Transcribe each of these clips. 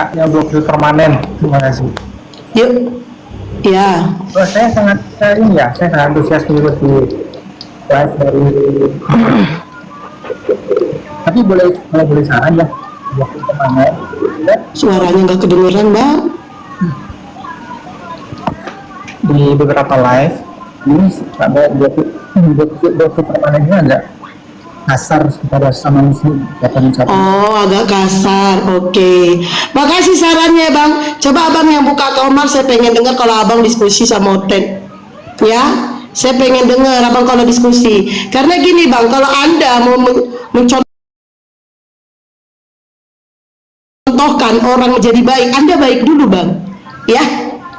Kak yang blokir permanen. Terima kasih. Yuk. Ya. Oh, saya sangat saya sangat antusias mengikuti live dari. Tapi boleh saran ya. Blokir permanen. Suaranya nggak kedengeran, Bang. Di beberapa live ini ada blokir permanennya agak kasar kepada sama muslim. Oh, agak kasar. Oke. Makasih sarannya, Bang. Coba Abang yang buka kamar, saya pengen dengar kalau Abang diskusi sama Oten. Ya, saya pengen dengar Abang kalau diskusi. Karena gini, Bang, kalau Anda mau mencontohkan orang menjadi baik, Anda baik dulu, Bang. Ya.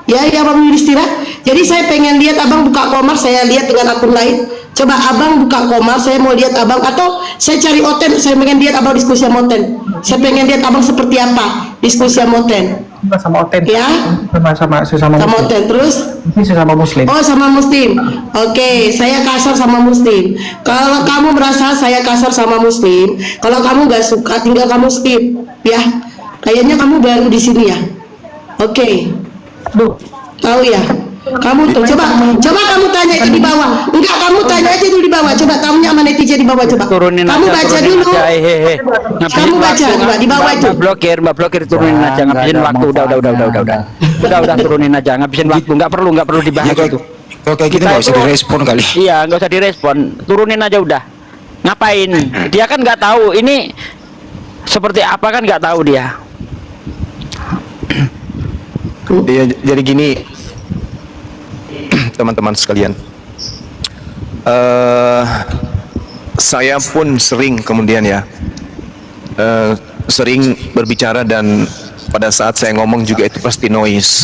Ya, Bang Yudhistira. Jadi saya pengen lihat Abang buka kamar, saya lihat dengan akun lain. Coba Abang buka komar, saya mau lihat Abang, atau saya cari Oten, saya pengen lihat Abang diskusi sama Oten. Saya pengen lihat Abang seperti apa diskusi sama Oten. Sama Oten. Ya? Sama Oten, terus? Ini sesama muslim. Oh, sama muslim. Oke, saya kasar sama muslim. Kalau kamu merasa saya kasar sama muslim, kalau kamu nggak suka, tinggal kamu skip. Ya, kayaknya kamu baru di sini ya. Oke. Tahu ya? Kamu tuh coba kamu tanya itu di bawah. Enggak, kamu tanya aja dulu di bawah. Coba tamunya sama netizen di bawah, coba. Turunin kamu aja, baca dulu. Kamu baca coba di bawah itu. Mbak blokir turunin aja, ngabisin waktu. Udah turunin aja, ngabisin waktu. Enggak perlu dibahas itu. Oke, kita nggak usah direspon kali. Iya, nggak usah direspon. Turunin aja udah. Ngapain? Dia kan nggak tahu ini seperti apa, kan nggak tahu dia. Iya, jadi gini, teman-teman sekalian, saya pun sering kemudian sering berbicara, dan pada saat saya ngomong juga itu pasti noise.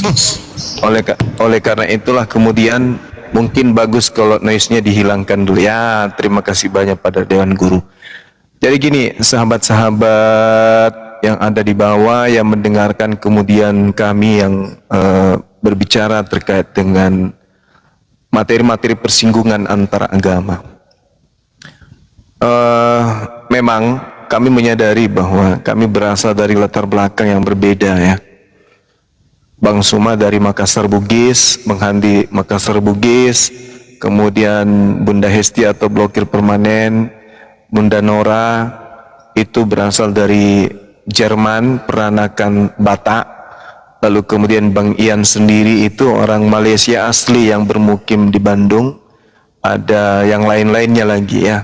Oleh karena itulah kemudian mungkin bagus kalau noise-nya dihilangkan dulu. Ya, terima kasih banyak pada Dewan Guru. Jadi gini, sahabat-sahabat yang ada di bawah yang mendengarkan kemudian kami yang berbicara terkait dengan materi-materi persinggungan antara agama. Memang kami menyadari bahwa kami berasal dari latar belakang yang berbeda ya. Bang Suma dari Makassar Bugis, Bang Handi Makassar Bugis, kemudian Bunda Hesti atau blokir permanen, Bunda Nora itu berasal dari Jerman, peranakan Batak. Lalu kemudian Bang Ian sendiri itu orang Malaysia asli yang bermukim di Bandung. Ada yang lain-lainnya lagi ya,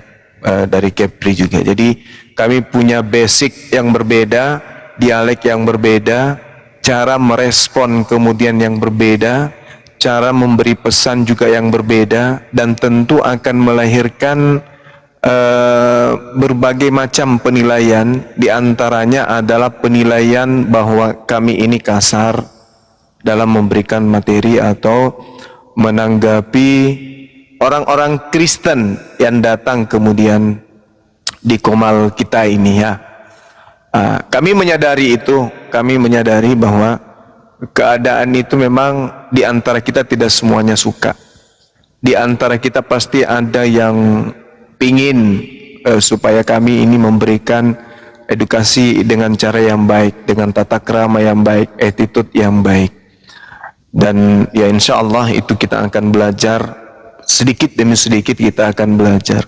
dari Kepri juga. Jadi kami punya basic yang berbeda, dialek yang berbeda, cara merespon kemudian yang berbeda, cara memberi pesan juga yang berbeda, dan tentu akan melahirkan berbagai macam penilaian. Diantaranya adalah penilaian bahwa kami ini kasar dalam memberikan materi atau menanggapi orang-orang Kristen yang datang kemudian di komal kita ini ya. Kami menyadari itu, kami menyadari bahwa keadaan itu memang di antara kita tidak semuanya suka. Di antara kita pasti ada yang ingin supaya kami ini memberikan edukasi dengan cara yang baik, dengan tata krama yang baik, attitude yang baik. Dan ya insya Allah itu kita akan belajar, sedikit demi sedikit kita akan belajar.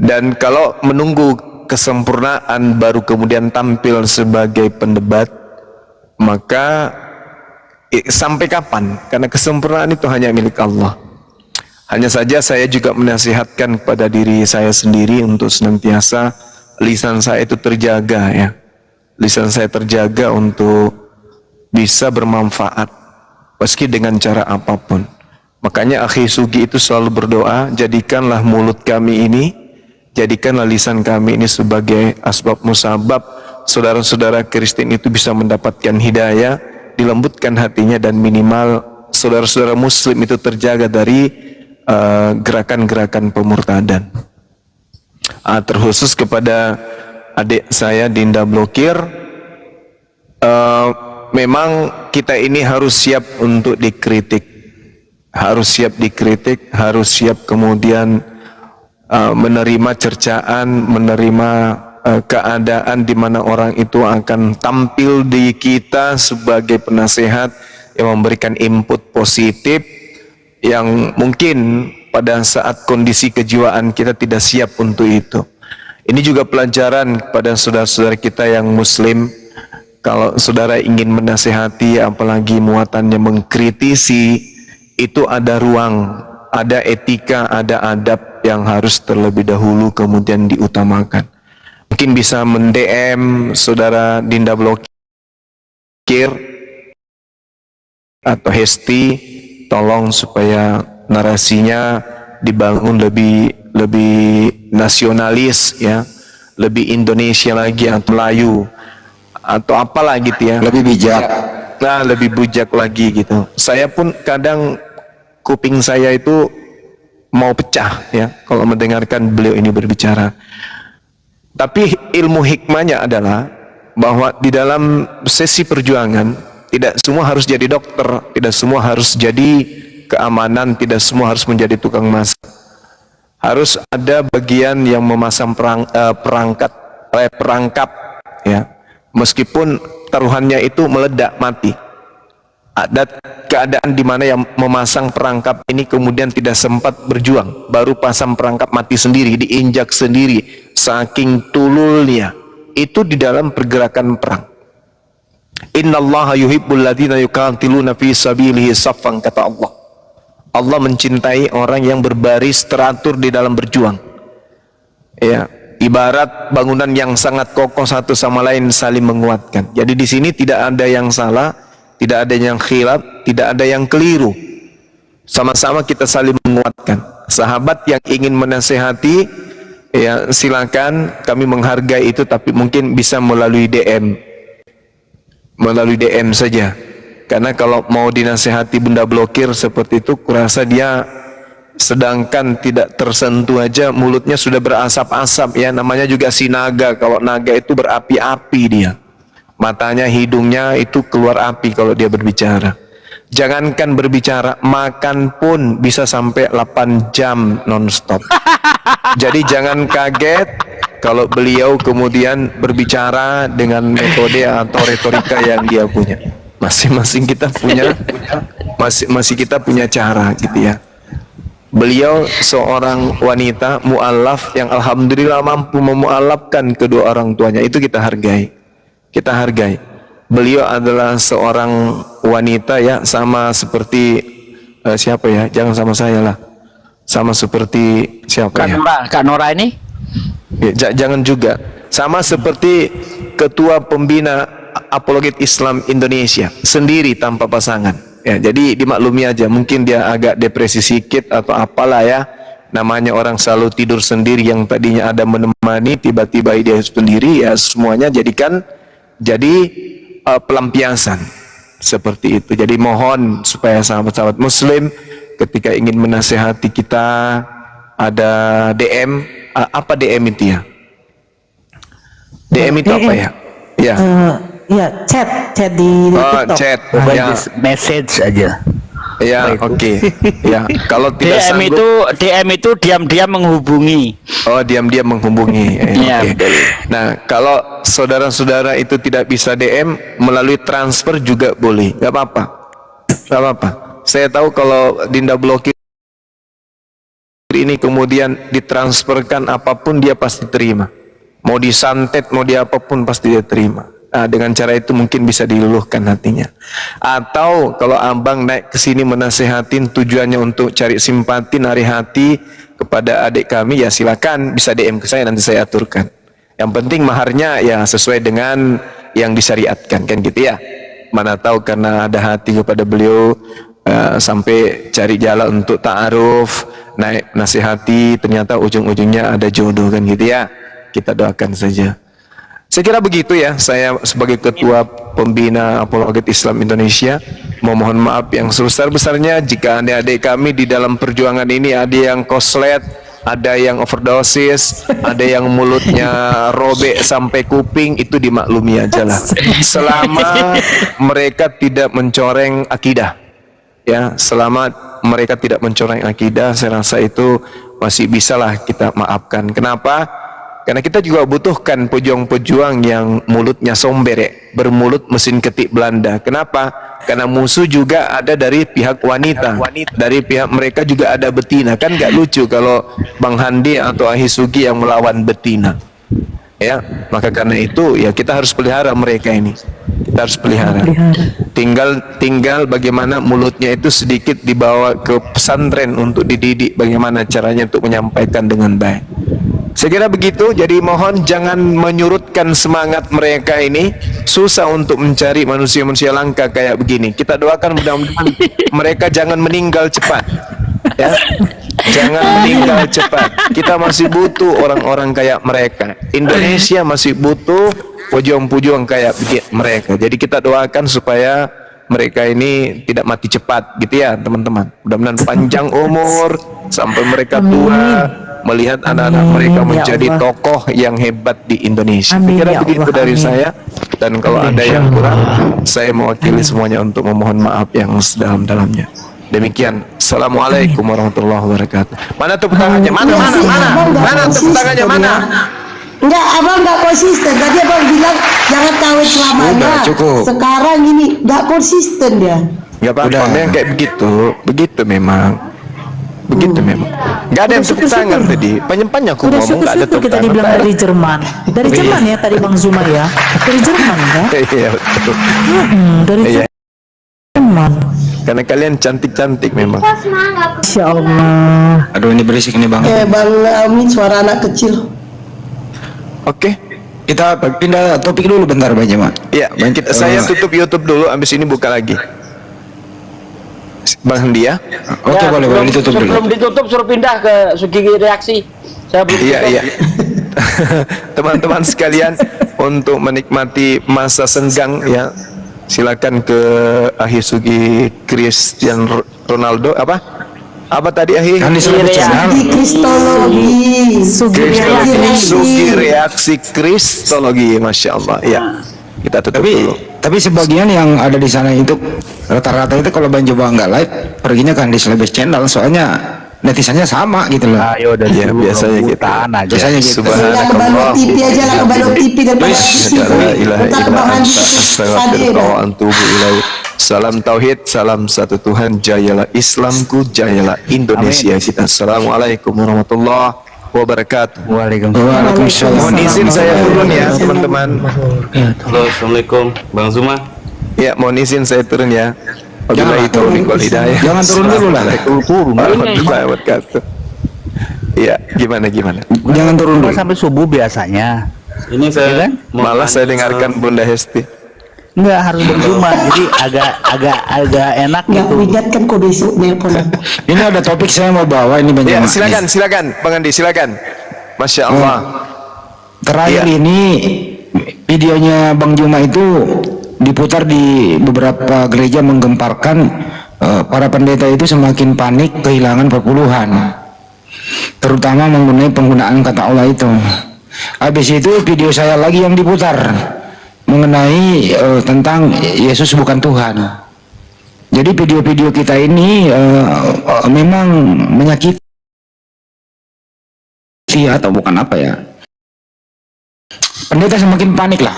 Dan kalau menunggu kesempurnaan baru kemudian tampil sebagai pendebat, maka sampai kapan? Karena kesempurnaan itu hanya milik Allah. Hanya saja saya juga menasihatkan kepada diri saya sendiri untuk senantiasa lisan saya itu terjaga ya. Lisan saya terjaga untuk bisa bermanfaat meski dengan cara apapun. Makanya Akhi Sugi itu selalu berdoa, jadikanlah mulut kami ini, jadikanlah lisan kami ini sebagai asbab musabab saudara-saudara Kristen itu bisa mendapatkan hidayah, dilembutkan hatinya, dan minimal saudara-saudara Muslim itu terjaga dari gerakan-gerakan pemurtadan. Terkhusus kepada adik saya Dinda Blokir, memang kita ini harus siap untuk dikritik, harus siap kemudian menerima cercaan, menerima keadaan di mana orang itu akan tampil di kita sebagai penasehat yang memberikan input positif yang mungkin pada saat kondisi kejiwaan kita tidak siap untuk itu. Ini juga pelajaran kepada saudara-saudara kita yang muslim. Kalau saudara ingin menasehati, apalagi muatannya mengkritisi, itu ada ruang, ada etika, ada adab yang harus terlebih dahulu kemudian diutamakan. Mungkin bisa men-DM saudara Dinda Blokir atau Hesti, tolong supaya narasinya dibangun lebih nasionalis ya, lebih Indonesia lagi atau Melayu atau apalah gitu ya, lebih bijak. Nah, lebih bijak lagi gitu. Saya pun kadang kuping saya itu mau pecah ya kalau mendengarkan beliau ini berbicara. Tapi ilmu hikmahnya adalah bahwa di dalam sesi perjuangan tidak semua harus jadi dokter, tidak semua harus jadi keamanan, tidak semua harus menjadi tukang masak. Harus ada bagian yang memasang perangkap ya. Meskipun taruhannya itu meledak mati. Ada keadaan di mana yang memasang perangkap ini kemudian tidak sempat berjuang, baru pasang perangkap mati sendiri, diinjak sendiri, saking tululnya. Itu di dalam pergerakan perang. Innallaha yuhibbul ladzina yuqatiluna fi sabilihi saffan, kata Allah. Allah mencintai orang yang berbaris teratur di dalam berjuang. Ya, ibarat bangunan yang sangat kokoh satu sama lain saling menguatkan. Jadi di sini tidak ada yang salah, tidak ada yang khilaf, tidak ada yang keliru. Sama-sama kita saling menguatkan. Sahabat yang ingin menasehati, ya silakan, kami menghargai itu, tapi mungkin bisa melalui DM. Melalui DM saja. Karena kalau mau dinasehati Bunda Blokir seperti itu, kurasa dia sedangkan tidak tersentuh aja mulutnya sudah berasap-asap ya, namanya juga si naga. Kalau naga itu berapi-api dia. Matanya, hidungnya itu keluar api kalau dia berbicara. Jangankan berbicara, makan pun bisa sampai 8 jam non-stop. Jadi jangan kaget kalau beliau kemudian berbicara dengan metode atau retorika yang dia punya. Masing-masing kita punya, masing kita punya cara gitu ya. Beliau seorang wanita mu'alaf yang alhamdulillah mampu memu'alafkan kedua orang tuanya. Itu kita hargai. Kita hargai. Beliau adalah seorang wanita ya, sama seperti siapa ya? Jangan sama saya lah. Sama seperti siapa ya? Kak Nora ini? Ya, jangan juga. Sama seperti ketua pembina Apologet Islam Indonesia sendiri tanpa pasangan. Ya, jadi dimaklumi aja. Mungkin dia agak depresi sedikit atau apalah ya. Namanya orang selalu tidur sendiri, yang tadinya ada menemani tiba-tiba dia sendiri ya, semuanya jadikan jadi pelampiasan seperti itu. Jadi mohon supaya sahabat-sahabat muslim ketika ingin menasehati kita ada DM. Apa DM itu ya? DM itu apa ya? Ya. Ya, chat di TikTok. Chat. Ya. Message aja. Ya, oke. Ya, kalau tidak sanggup, DM itu diam-diam menghubungi. oh, diam-diam menghubungi. Iya, Oke. Nah, kalau saudara-saudara itu tidak bisa DM, melalui transfer juga boleh. Gak apa-apa. Gak apa-apa. Saya tahu kalau Dinda Blokir ini kemudian ditransferkan apapun dia pasti terima. Mau disantet, mau dia apapun pasti dia terima. Nah, dengan cara itu mungkin bisa diluluhkan hatinya. Atau kalau abang naik ke sini menasehatin tujuannya untuk cari simpati, nari hati kepada adik kami, ya silakan bisa DM ke saya, nanti saya aturkan. Yang penting maharnya ya sesuai dengan yang disyariatkan, kan gitu ya. Mana tahu karena ada hati kepada beliau sampai cari jalan untuk ta'aruf, naik nasihati, ternyata ujung-ujungnya ada jodoh, kan gitu ya. Kita doakan saja. Saya kira begitu ya, saya sebagai ketua pembina Apologet Islam Indonesia memohon maaf yang sebesar-besarnya jika adik-adik kami di dalam perjuangan ini ada yang koslet, ada yang overdosis, ada yang mulutnya robek sampai kuping, itu dimaklumi aja lah. Selama mereka tidak mencoreng akidah. Ya, selama mereka tidak mencoreng akidah, saya rasa itu masih bisalah kita maafkan. Kenapa? Karena kita juga butuhkan pejuang-pejuang yang mulutnya somber, bermulut mesin ketik Belanda. Kenapa? Karena musuh juga ada dari pihak wanita, dari pihak mereka juga ada betina. Kan gak lucu kalau Bang Handi atau Ahi Sugi yang melawan betina. Ya, maka karena itu ya kita harus pelihara mereka ini. Kita harus pelihara. Tinggal bagaimana mulutnya itu sedikit dibawa ke pesantren untuk dididik bagaimana caranya untuk menyampaikan dengan baik. Saya kira begitu. Jadi mohon jangan menyurutkan semangat mereka ini. Susah untuk mencari manusia-manusia langka kayak begini. Kita doakan mudah-mudahan mereka jangan meninggal cepat. Ya. Jangan meninggal cepat. Kita masih butuh orang-orang kayak mereka. Indonesia masih butuh pejuang-pejuang kayak mereka. Jadi kita doakan supaya mereka ini tidak mati cepat gitu ya teman-teman. Mudah-mudahan panjang umur sampai mereka tua, melihat anak-anak mereka menjadi tokoh yang hebat di Indonesia. Kira begitu dari saya. Dan kalau ada yang kurang, saya mewakili semuanya untuk memohon maaf yang sedalam-dalamnya. Demikian. Assalamualaikum warahmatullahi wabarakatuh. Mana tepuk tangannya? Mana tepuk tangannya? Mana? Enggak, abang nggak konsisten. Tadi abang bilang jangan kawin selamanya. Udah, cukup. Sekarang ini nggak konsisten dia. Gak apa-apa, memang kayak begitu memang. Begitu memang. Gak ada yang tepuk tangan tadi. Panjang-panjang aku Udah ngomong gak ada syukur-syukur tepuk kita tangan. dibilang dari Jerman. Dari Jerman ya tadi Bang Zumar ya. Dari Jerman ya. Iya betul. Dari Iya. Jerman. Karena kalian cantik-cantik memang. Insya Allah. Aduh ini berisik nih Bang. Bang Amin suara anak kecil. Oke. Kita pindah topik dulu bentar Bang Jemaah. Iya, saya tutup YouTube dulu, habis ini buka lagi. Bang Dia. Oke, boleh ditutup dulu. Sebelum ditutup suruh pindah ke Sugi Reaksi. Saya belum Iya, tutup. iya. Teman-teman sekalian, untuk menikmati masa senggang ya, silakan ke Ahi Sugi Cristiano Ronaldo apa tadi Ahi? Kan di Selebes Channel. Di kristologi. Sugi Reaksi Kristologi, masya Allah. Ya, kita tutup dulu. Tapi sebagian yang ada di sana itu rata-rata itu kalau Bang Coba nggak live perginya kan di Selebes Channel, soalnya netizennya sama gitu loh. Ayo dan Ya, biasanya kita. Biasanya gitu. Yang ke Balok TV aja lah, ke Balok TV dan Balok TV. La ilaha Kita ke illa Bang anta Handi hadir. astaghfiruka wa atubu ilaik. Salam tauhid, salam satu Tuhan, jayalah Islamku, jayalah Indonesia kita. Assalamualaikum warahmatullahi wabarakatuh. Waalaikumsalam. Mohon izin saya turun ya teman-teman. Halo, assalamualaikum, Bang Zuma. Ya, mohon izin saya turun ya. Wabillahi taufiq wal hidayah. Jangan turun dulu lah. Assalamualaikum warahmatullahi wabarakatuh. Iya, gimana? Jangan turun dulu. sampai subuh biasanya. Ini saya Iya kan? Malah saya dengarkan Bunda Hesti. Enggak harus berjumpa, jadi agak enak Nggak gitu. ingat kan kok besok nelpon aku. Ini ada topik saya mau bawa ini Bang Ya, Jemaah. silakan Bang Andi, silakan. Masya Allah. Terakhir Iya. ini videonya Bang Juma itu diputar di beberapa gereja menggemparkan para pendeta itu semakin panik kehilangan perpuluhan, terutama mengenai penggunaan kata Allah itu. Habis itu video saya lagi yang diputar mengenai tentang Yesus bukan Tuhan. Jadi video-video kita ini memang menyakiti atau bukan apa ya? Pendeta semakin panik lah.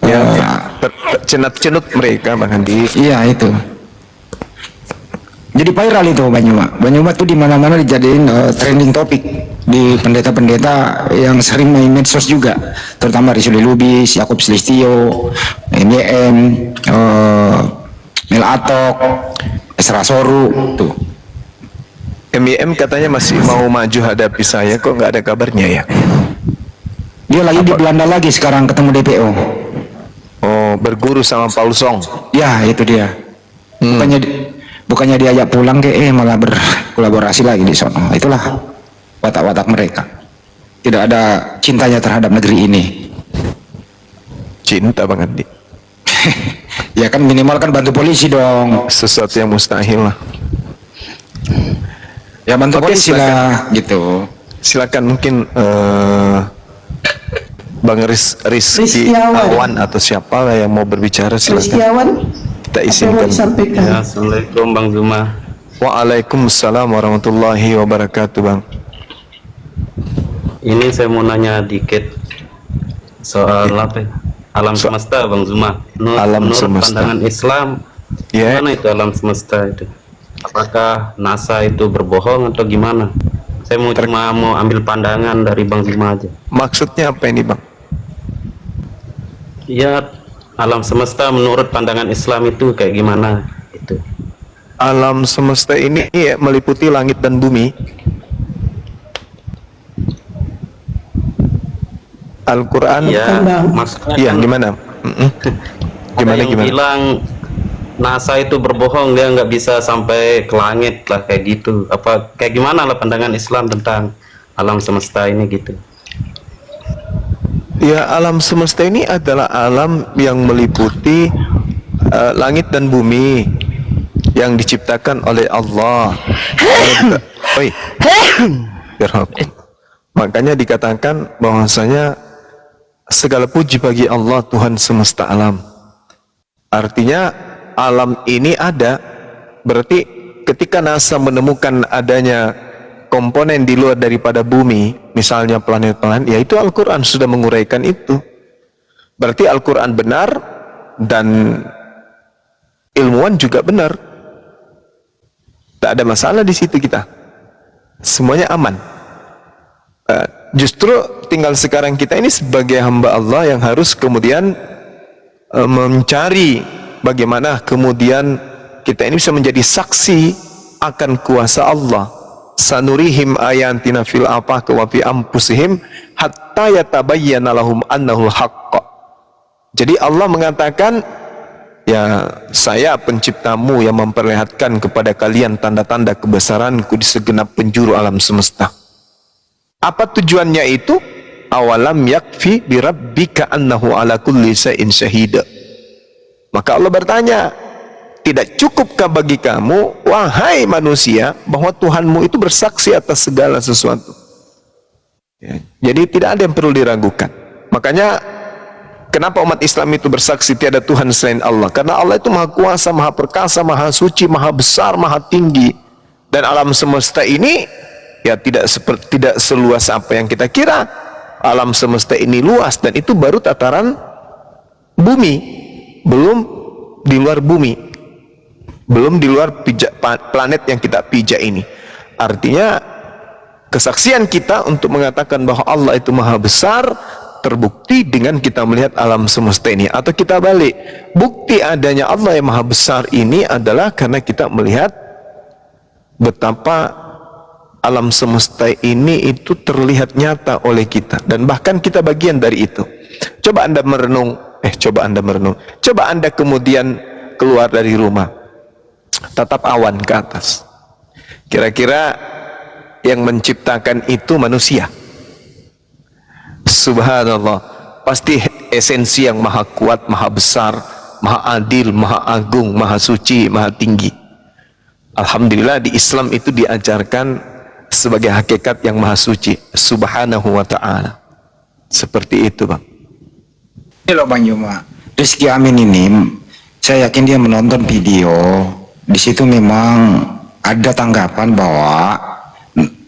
Ya, cenut-cenut mereka Bang Andi. Iya itu. Jadi viral itu Banyuma tuh di mana-mana dijadiin trending topik di pendeta-pendeta yang sering main medsos juga, terutama Rizuli Lubis, Yakub Slistio, MYM, Mel Atok, Esra Soru tuh. MIM katanya masih mau maju hadapi saya, kok nggak ada kabarnya ya? Dia lagi di Belanda lagi sekarang ketemu DPO. Oh, berguru sama Paul Song. Ya itu dia. Bukannya diajak pulang malah berkolaborasi lagi di sono. Itulah watak-watak mereka. Tidak ada cintanya terhadap negeri ini. Cinta Bang Andi. Ya kan minimal kan bantu polisi dong. Sesuatu yang mustahil lah. Ya bantu Oke, polisi lah gitu. Silakan mungkin Bang Rizky Rizkyawan. Awan atau siapa lah yang mau berbicara, silakan. Rizkyawan, Kita apa yang mau izinkan. disampaikan? Ya, assalamualaikum Bang Zuma. Waalaikumsalam warahmatullahi wabarakatuh Bang. Ini saya mau nanya dikit soal apa ya? Alam semesta, Bang Zuma. Alam Menurut semesta. pandangan Islam, Ya. gimana itu alam semesta itu? Apakah NASA itu berbohong atau gimana? Saya cuma mau ambil pandangan dari Bang Zuma aja. Maksudnya apa ini, Bang? Ya, alam semesta menurut pandangan Islam itu kayak gimana? Itu. Alam semesta ini ya, meliputi langit dan bumi. Al-Quran. Iya, Bang. maksudnya Iya, kan gimana? ada yang Gimana? bilang NASA itu berbohong, dia nggak bisa sampai ke langit lah kayak gitu. Apa kayak gimana lah pandangan Islam tentang alam semesta ini gitu? Ya, alam semesta ini adalah alam yang meliputi langit dan bumi yang diciptakan oleh Allah. Oi, Yarhamukum. Makanya dikatakan bahwasanya segala puji bagi Allah, Tuhan semesta alam. Artinya alam ini ada, berarti ketika NASA menemukan adanya komponen di luar daripada bumi, misalnya planet-planet, ya itu Al-Quran sudah menguraikan itu. Berarti Al-Quran benar dan ilmuwan juga benar. Tak ada masalah di situ kita. Semuanya aman. Justru tinggal sekarang kita ini sebagai hamba Allah yang harus kemudian mencari bagaimana kemudian kita ini bisa menjadi saksi akan kuasa Allah. Sanurihim ayatina fil afaqi wa fi anfusihim hatta yatabayyana lahum annahu haqq. Jadi Allah mengatakan, ya saya penciptamu yang memperlihatkan kepada kalian tanda-tanda kebesaranku di segenap penjuru alam semesta. Apa tujuannya itu? Awalam yakfi birabbika annahu ala kulli shay'in syahida. Maka Allah bertanya, tidak cukupkah bagi kamu, wahai manusia, bahwa Tuhanmu itu bersaksi atas segala sesuatu? Ya, jadi tidak ada yang perlu diragukan. Makanya kenapa umat Islam itu bersaksi tiada Tuhan selain Allah? Karena Allah itu maha kuasa, maha perkasa, maha suci, maha besar, maha tinggi. Dan alam semesta ini ya tidak seluas apa yang kita kira. Alam semesta ini luas dan itu baru tataran bumi, belum di luar bumi, belum di luar planet yang kita pijak ini. Artinya kesaksian kita untuk mengatakan bahwa Allah itu maha besar terbukti dengan kita melihat alam semesta ini. Atau kita balik, bukti adanya Allah yang maha besar ini adalah karena kita melihat betapa alam semesta ini itu terlihat nyata oleh kita, dan bahkan kita bagian dari itu. Coba Anda merenung, coba Anda kemudian keluar dari rumah, tatap awan ke atas. Kira-kira yang menciptakan itu manusia? Subhanallah, pasti esensi yang maha kuat, maha besar, maha adil, maha agung, maha suci, maha tinggi. Alhamdulillah di Islam itu diajarkan sebagai hakikat yang maha suci subhanahu wa ta'ala. Seperti itu, Bang. Ini loh Bang Juma, Rizky Amin ini saya yakin dia menonton video. Di situ memang ada tanggapan bahwa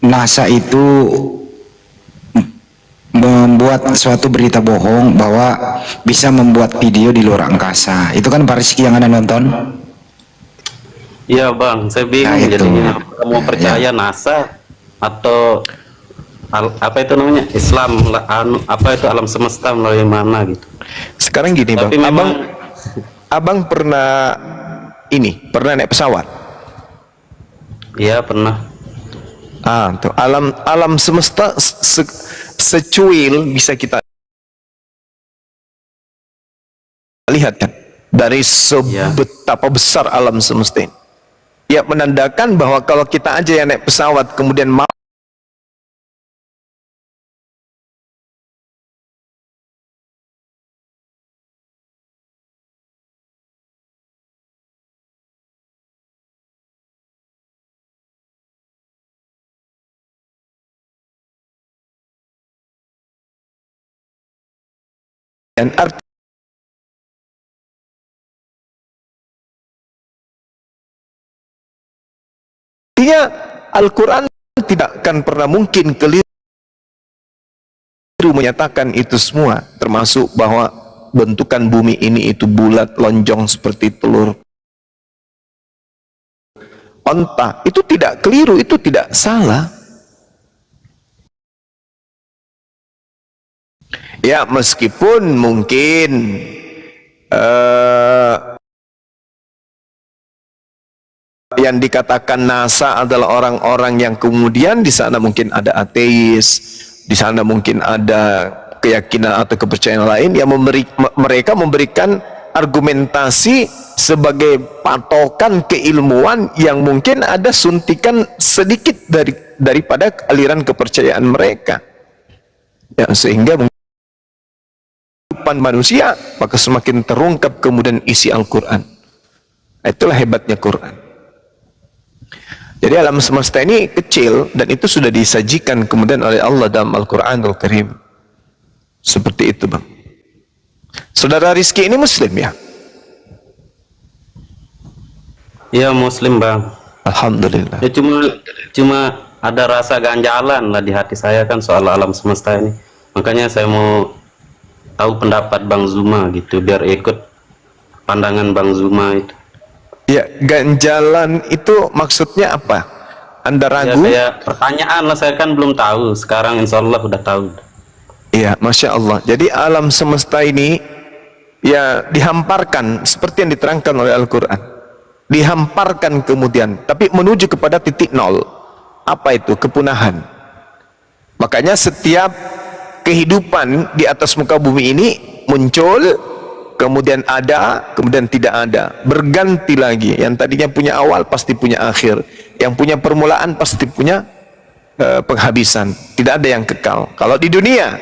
NASA itu membuat suatu berita bohong bahwa bisa membuat video di luar angkasa. Itu kan Pak Rizky yang Anda nonton? Iya Bang, saya bingung Nah, itu. jadinya mau percaya NASA atau apa itu namanya Islam apa itu alam semesta melalui mana gitu. Sekarang gini, Tapi Bang, memang abang pernah naik pesawat? iya pernah. Tuh, alam semesta secuil bisa kita lihat kan dari betapa besar alam semesta ini. Ya, menandakan bahwa kalau kita aja yang naik pesawat kemudian mau dan artinya Al-Quran tidak akan pernah mungkin keliru menyatakan itu semua, termasuk bahwa bentukan bumi ini itu bulat, lonjong seperti telur onta, itu tidak keliru, itu tidak salah. Ya, meskipun mungkin yang dikatakan NASA adalah orang-orang yang kemudian di sana mungkin ada ateis, di sana mungkin ada keyakinan atau kepercayaan lain yang mereka memberikan argumentasi sebagai patokan keilmuan yang mungkin ada suntikan sedikit daripada aliran kepercayaan mereka, ya, sehingga kehidupan manusia maka semakin terungkap kemudian isi Al-Quran. Itulah hebatnya Quran. Jadi alam semesta ini kecil dan itu sudah disajikan kemudian oleh Allah dalam Al-Quranul Karim. Seperti itu, Bang. Saudara Rizky ini Muslim ya? Ya, Muslim, Bang. Alhamdulillah. Ya, cuma ada rasa ganjalan lah di hati saya kan soal alam semesta ini. Makanya saya mau tahu pendapat Bang Zuma gitu, biar ikut pandangan Bang Zuma itu. Ya, ganjalan itu maksudnya apa? Anda ragu? Ya, kayak pertanyaan lah, saya kan belum tahu. Sekarang insya Allah udah tahu. Iya, Masya Allah. Jadi alam semesta ini ya dihamparkan seperti yang diterangkan oleh Al-Quran. Dihamparkan kemudian, tapi menuju kepada titik nol. Apa itu? Kepunahan. Makanya setiap kehidupan di atas muka bumi ini muncul, kemudian ada, kemudian tidak ada, berganti lagi. Yang tadinya punya awal pasti punya akhir, yang punya permulaan pasti punya penghabisan. Tidak ada yang kekal. Kalau di dunia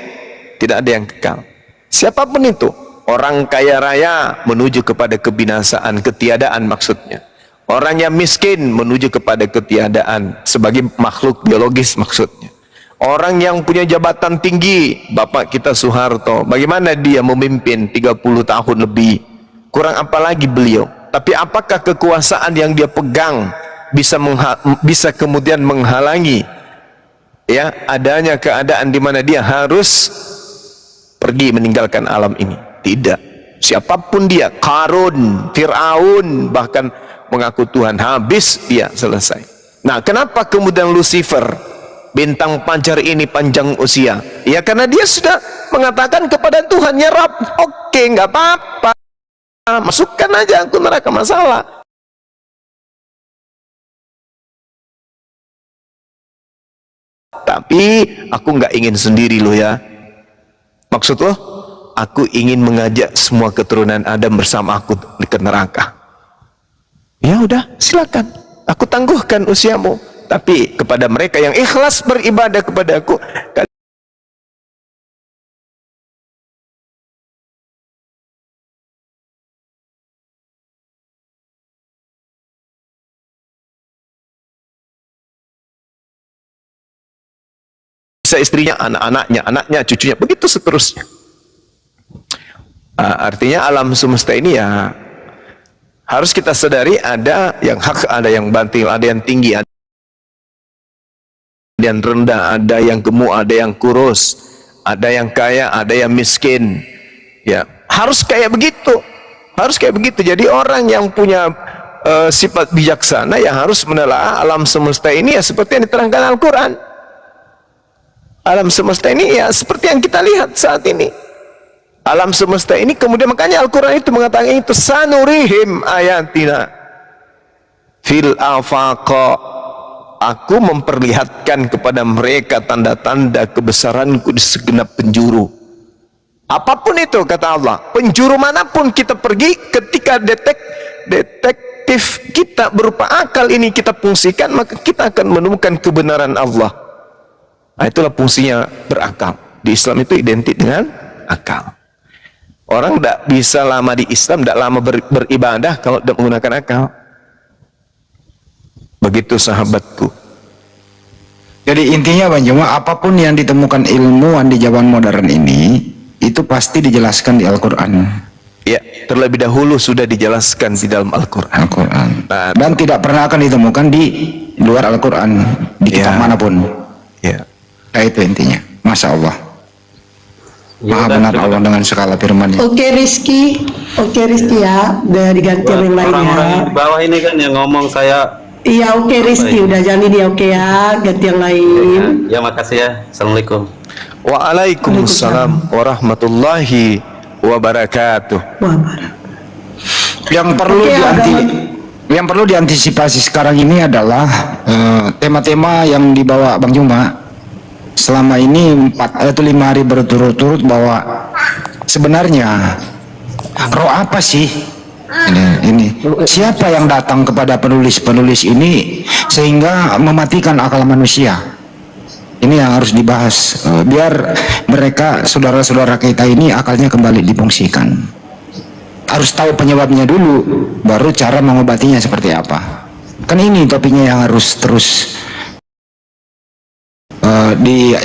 tidak ada yang kekal. Siapapun itu, orang kaya raya menuju kepada kebinasaan, ketiadaan maksudnya. Orang yang miskin menuju kepada ketiadaan sebagai makhluk biologis maksudnya. Orang yang punya jabatan tinggi, Bapak kita Soeharto, bagaimana dia memimpin 30 tahun lebih? Kurang apa lagi beliau? Tapi apakah kekuasaan yang dia pegang bisa kemudian menghalangi ya adanya keadaan di mana dia harus pergi meninggalkan alam ini? Tidak. Siapapun dia, Qarun, Fir'aun, bahkan mengaku Tuhan, habis dia, selesai. Nah, kenapa kemudian Lucifer, bintang fajar ini panjang usia? Ya karena dia sudah mengatakan kepada Tuhan, ya Rabb, oke, nggak apa-apa, masukkan aja aku neraka, masalah. Tapi aku nggak ingin sendiri loh ya. Maksud lo? Aku ingin mengajak semua keturunan Adam bersama aku ke neraka. Ya udah, silakan. Aku tangguhkan usiamu. Tapi kepada mereka yang ikhlas beribadah kepada aku, bisa istrinya, anak-anaknya, anaknya, cucunya, begitu seterusnya. Artinya alam semesta ini ya harus kita sadari ada yang hak, ada yang batil, ada yang tinggi, ada yang rendah, ada yang gemuk, ada yang kurus, ada yang kaya, ada yang miskin. Ya, harus kayak begitu. Harus kayak begitu. Jadi orang yang punya sifat bijaksana yang harus menelaah alam semesta ini ya seperti yang diterangkan Al-Qur'an. Alam semesta ini ya seperti yang kita lihat saat ini. Alam semesta ini kemudian makanya Al-Quran itu mengatakan itu sanurihim ayatina fil afaqa, aku memperlihatkan kepada mereka tanda-tanda kebesaranku di segenap penjuru. Apapun itu kata Allah, penjuru manapun kita pergi, ketika detektif kita berupa akal ini kita fungsikan, maka kita akan menemukan kebenaran Allah. Nah, itulah fungsinya berakal. Di Islam itu identik dengan akal. Orang tidak bisa lama di Islam, tidak lama beribadah kalau tidak menggunakan akal. Begitu sahabatku. Jadi intinya Bang Juma, apapun yang ditemukan ilmuwan di zaman modern ini, itu pasti dijelaskan di Al-Quran. Ya, terlebih dahulu sudah dijelaskan di dalam Al-Quran. Nah, dan tidak pernah akan ditemukan di luar Al-Quran, di kitab manapun. Ya. Nah, itu intinya. Masya Allah. Ya Maha udah, benar terima Allah dengan segala firman-Nya. Oke Rizky ya, udah diganti yang lain Orang-orang ya. yang di bawah ini kan yang ngomong saya. Iya oke Rizky, udah jangan ini oke ya, ganti yang lain. Ya makasih ya. Assalamualaikum. Waalaikumsalam warahmatullahi wabarakatuh. Wah, marah. Yang perlu Oke, yang perlu diantisipasi sekarang ini adalah tema-tema yang dibawa Bang Juma selama ini 4 atau 5 hari berturut-turut, bahwa sebenarnya roh apa sih ini siapa yang datang kepada penulis-penulis ini sehingga mematikan akal manusia. Ini yang harus dibahas, biar mereka, saudara-saudara kita ini, akalnya kembali difungsikan. Harus tahu penyebabnya dulu, baru cara mengobatinya seperti apa. Kan ini topiknya yang harus terus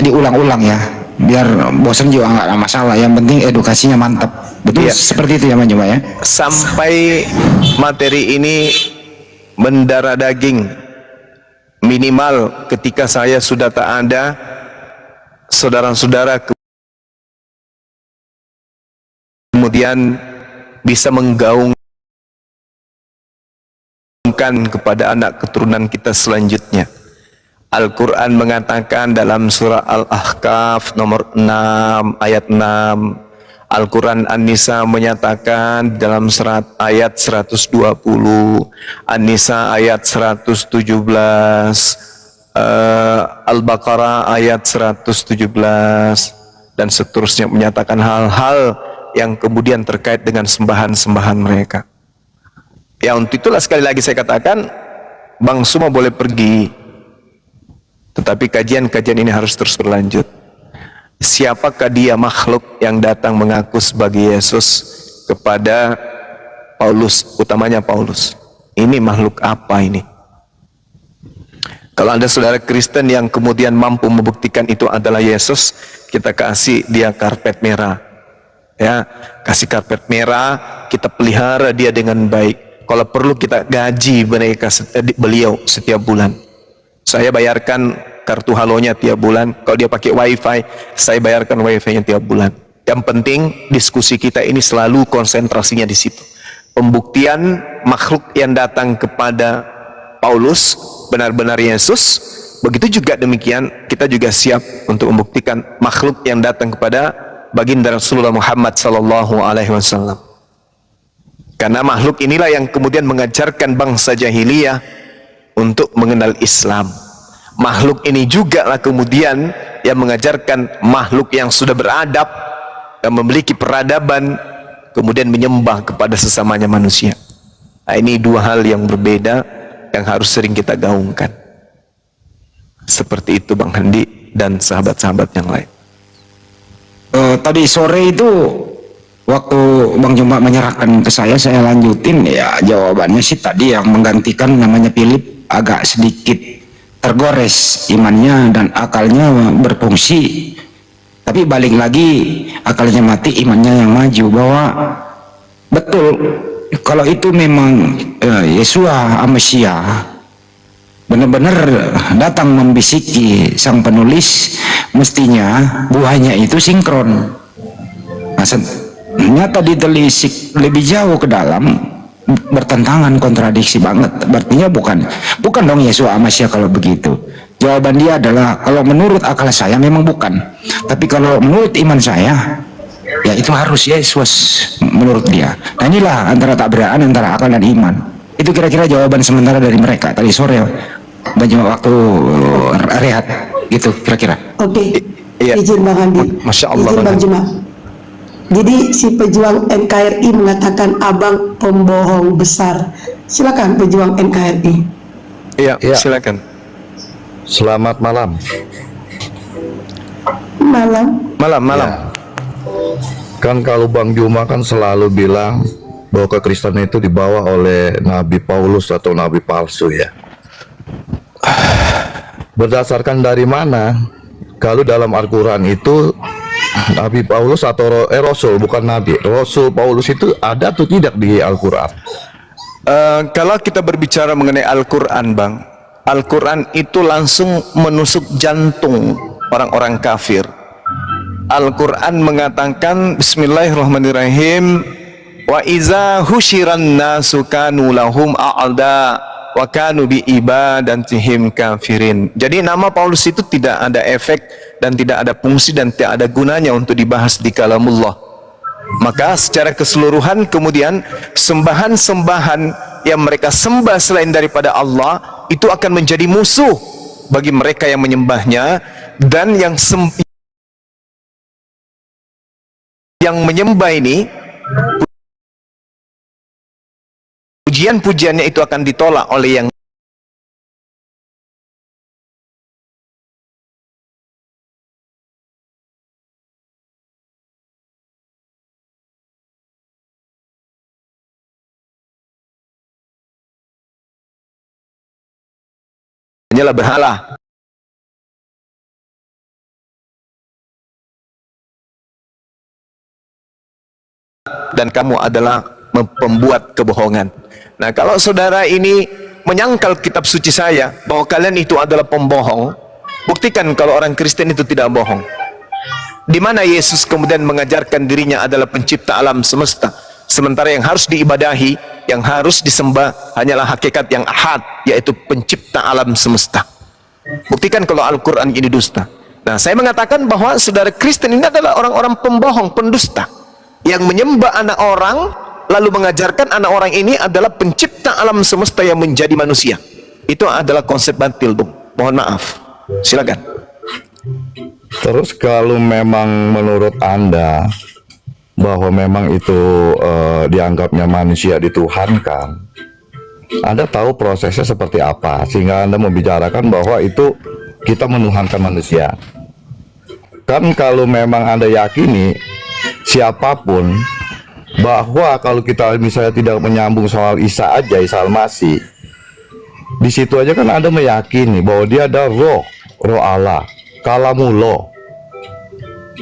diulang-ulang ya, biar bosan juga nggak ada masalah. Yang penting edukasinya mantap. Betul, Iya. seperti itu ya Mas Juma ya. Sampai materi ini mendarah daging, minimal ketika saya sudah tak ada, saudara-saudara kemudian bisa menggaungkan kepada anak keturunan kita selanjutnya. Al-Quran mengatakan dalam surah Al-Ahqaf nomor 6 ayat 6, Al-Quran An-Nisa menyatakan dalam ayat 120, An-Nisa ayat 117, Al-Baqarah ayat 117, dan seterusnya, menyatakan hal-hal yang kemudian terkait dengan sembahan-sembahan mereka. Ya, untuk itulah sekali lagi saya katakan, Bang Suma boleh pergi, tetapi kajian-kajian ini harus terus berlanjut. Siapakah dia makhluk yang datang mengaku sebagai Yesus kepada Paulus, utamanya Paulus? Ini makhluk apa ini? Kalau ada saudara Kristen yang kemudian mampu membuktikan itu adalah Yesus, kita kasih dia karpet merah. Ya, kasih karpet merah, kita pelihara dia dengan baik. Kalau perlu kita gaji beliau setiap bulan. Saya bayarkan kartu halonya tiap bulan. Kalau dia pakai wifi, saya bayarkan wifi-nya tiap bulan. Yang penting diskusi kita ini selalu konsentrasinya di situ. Pembuktian makhluk yang datang kepada Paulus benar-benar Yesus. Begitu juga demikian, kita juga siap untuk membuktikan makhluk yang datang kepada baginda Rasulullah Muhammad sallallahu alaihi wasallam. Karena makhluk inilah yang kemudian mengajarkan bangsa jahiliyah untuk mengenal Islam. Makhluk ini juga lah kemudian yang mengajarkan makhluk yang sudah beradab, yang memiliki peradaban, kemudian menyembah kepada sesamanya manusia. Nah, ini dua hal yang berbeda yang harus sering kita gaungkan. Seperti itu Bang Handi dan sahabat-sahabat yang lain. Tadi sore itu waktu Bang Juma menyerahkan ke saya lanjutin ya, jawabannya sih tadi yang menggantikan namanya Philip agak sedikit tergores imannya dan akalnya berfungsi, tapi balik lagi akalnya mati, imannya yang maju. Bahwa betul kalau itu memang Yesua Amasiah benar-benar datang membisiki sang penulis, mestinya buahnya itu sinkron. Nah, nyata ditelisik lebih jauh ke dalam, bertentangan, kontradiksi banget. Artinya bukan dong Yesua Amasiah kalau begitu. Jawaban dia adalah, kalau menurut akal saya memang bukan, tapi kalau menurut iman saya ya itu harus Yesus menurut dia. Nah, inilah antara tabrakan antara akal dan iman. Itu kira-kira jawaban sementara dari mereka tadi sore, banyak waktu rehat gitu kira-kira. Oke, Iya. izin Bang Andi, Masya Allah, izin Bang Bang Andi. Juma. Jadi si pejuang NKRI mengatakan abang pembohong besar. Silakan pejuang NKRI. Iya, Iya. silakan. Selamat malam. Malam. Ya. Kan kalau Bang Juma kan selalu bilang bahwa kekristenan itu dibawa oleh Nabi Paulus atau Nabi palsu ya. Berdasarkan dari mana? Kalau dalam Al-Quran itu Nabi Paulus atau Rasul, bukan Nabi, Rasul Paulus itu ada atau tidak di Al-Quran? Kalau kita berbicara mengenai Al-Quran Bang, Al-Quran itu langsung menusuk jantung orang-orang kafir. Al-Quran mengatakan Bismillahirrahmanirrahim, wa iza husyiran nasu kanu lahum a'da wa kanu bi ibadatihim kafirin. Jadi nama Paulus itu tidak ada efek dan tidak ada fungsi dan tidak ada gunanya untuk dibahas di kalamullah. Maka secara keseluruhan kemudian sembahan-sembahan yang mereka sembah selain daripada Allah itu akan menjadi musuh bagi mereka yang menyembahnya, dan yang menyembah ini pujian-pujiannya itu akan ditolak oleh yang hanyalah berhala. Dan kamu adalah pembuat kebohongan. Nah, kalau saudara ini menyangkal kitab suci saya bahwa kalian itu adalah pembohong, buktikan kalau orang Kristen itu tidak bohong. Di mana Yesus kemudian mengajarkan dirinya adalah pencipta alam semesta, sementara yang harus diibadahi, yang harus disembah hanyalah hakikat yang ahad, yaitu pencipta alam semesta. Buktikan kalau Al-Quran ini dusta. Nah, saya mengatakan bahwa saudara Kristen ini adalah orang-orang pembohong, pendusta, yang menyembah anak orang lalu mengajarkan anak orang ini adalah pencipta alam semesta yang menjadi manusia. Itu adalah konsep batil, Bung. Mohon maaf. Silakan. Terus kalau memang menurut Anda bahwa memang itu dianggapnya manusia dituhankan, Anda tahu prosesnya seperti apa sehingga Anda membicarakan bahwa itu kita menuhankan manusia. Kan kalau memang Anda yakini siapapun bahwa kalau kita misalnya tidak menyambung soal Isa aja, Isa Al-Masih, di situ aja kan Anda meyakini bahwa dia ada roh Allah, kalamullah,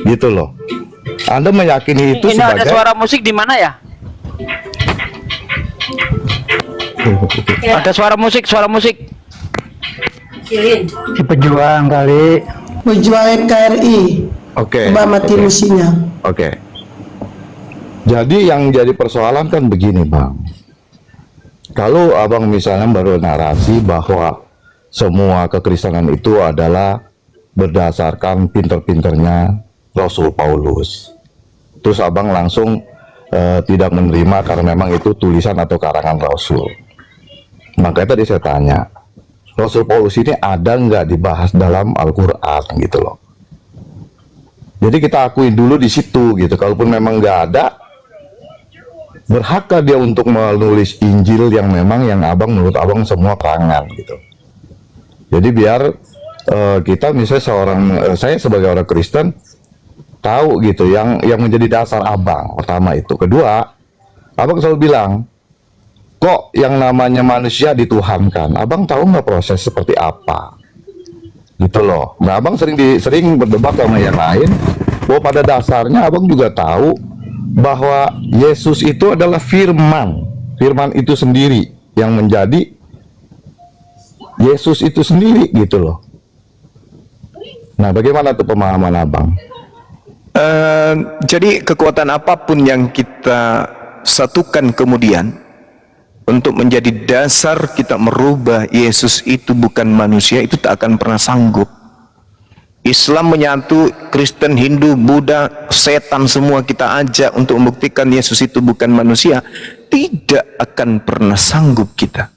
gitu loh. Anda meyakini itu Ini sebagai... ada suara musik di mana ya? Ada suara musik. Si pejuang kali. Pejuang KRI. Oke. Mbak mati musinya. Oke. Jadi yang jadi persoalan kan begini, Bang. Kalau Abang misalnya baru narasi bahwa semua kekristenan itu adalah berdasarkan pinter-pinternya Rasul Paulus, terus Abang langsung tidak menerima karena memang itu tulisan atau karangan Rasul. Makanya tadi saya tanya, Rasul Paulus ini ada nggak dibahas dalam Al-Quran gitu loh. Jadi kita akui dulu di situ gitu. Kalaupun memang nggak ada, berhakkah dia untuk menulis Injil yang memang yang Abang menurut Abang semua karangan gitu. Jadi biar kita misalnya saya sebagai orang Kristen tahu gitu yang menjadi dasar Abang. Pertama itu. Kedua, Abang selalu bilang, kok yang namanya manusia dituhankan? Abang tahu nggak proses seperti apa? Gitu loh. Nah, Abang sering berdebat sama yang lain bahwa pada dasarnya Abang juga tahu bahwa Yesus itu adalah firman itu sendiri yang menjadi Yesus itu sendiri gitu loh. Nah, bagaimana tuh pemahaman Abang? Jadi kekuatan apapun yang kita satukan kemudian untuk menjadi dasar kita merubah Yesus itu bukan manusia, itu tak akan pernah sanggup. Islam menyatu, Kristen, Hindu, Buddha, setan semua kita ajak untuk membuktikan Yesus itu bukan manusia, tidak akan pernah sanggup kita.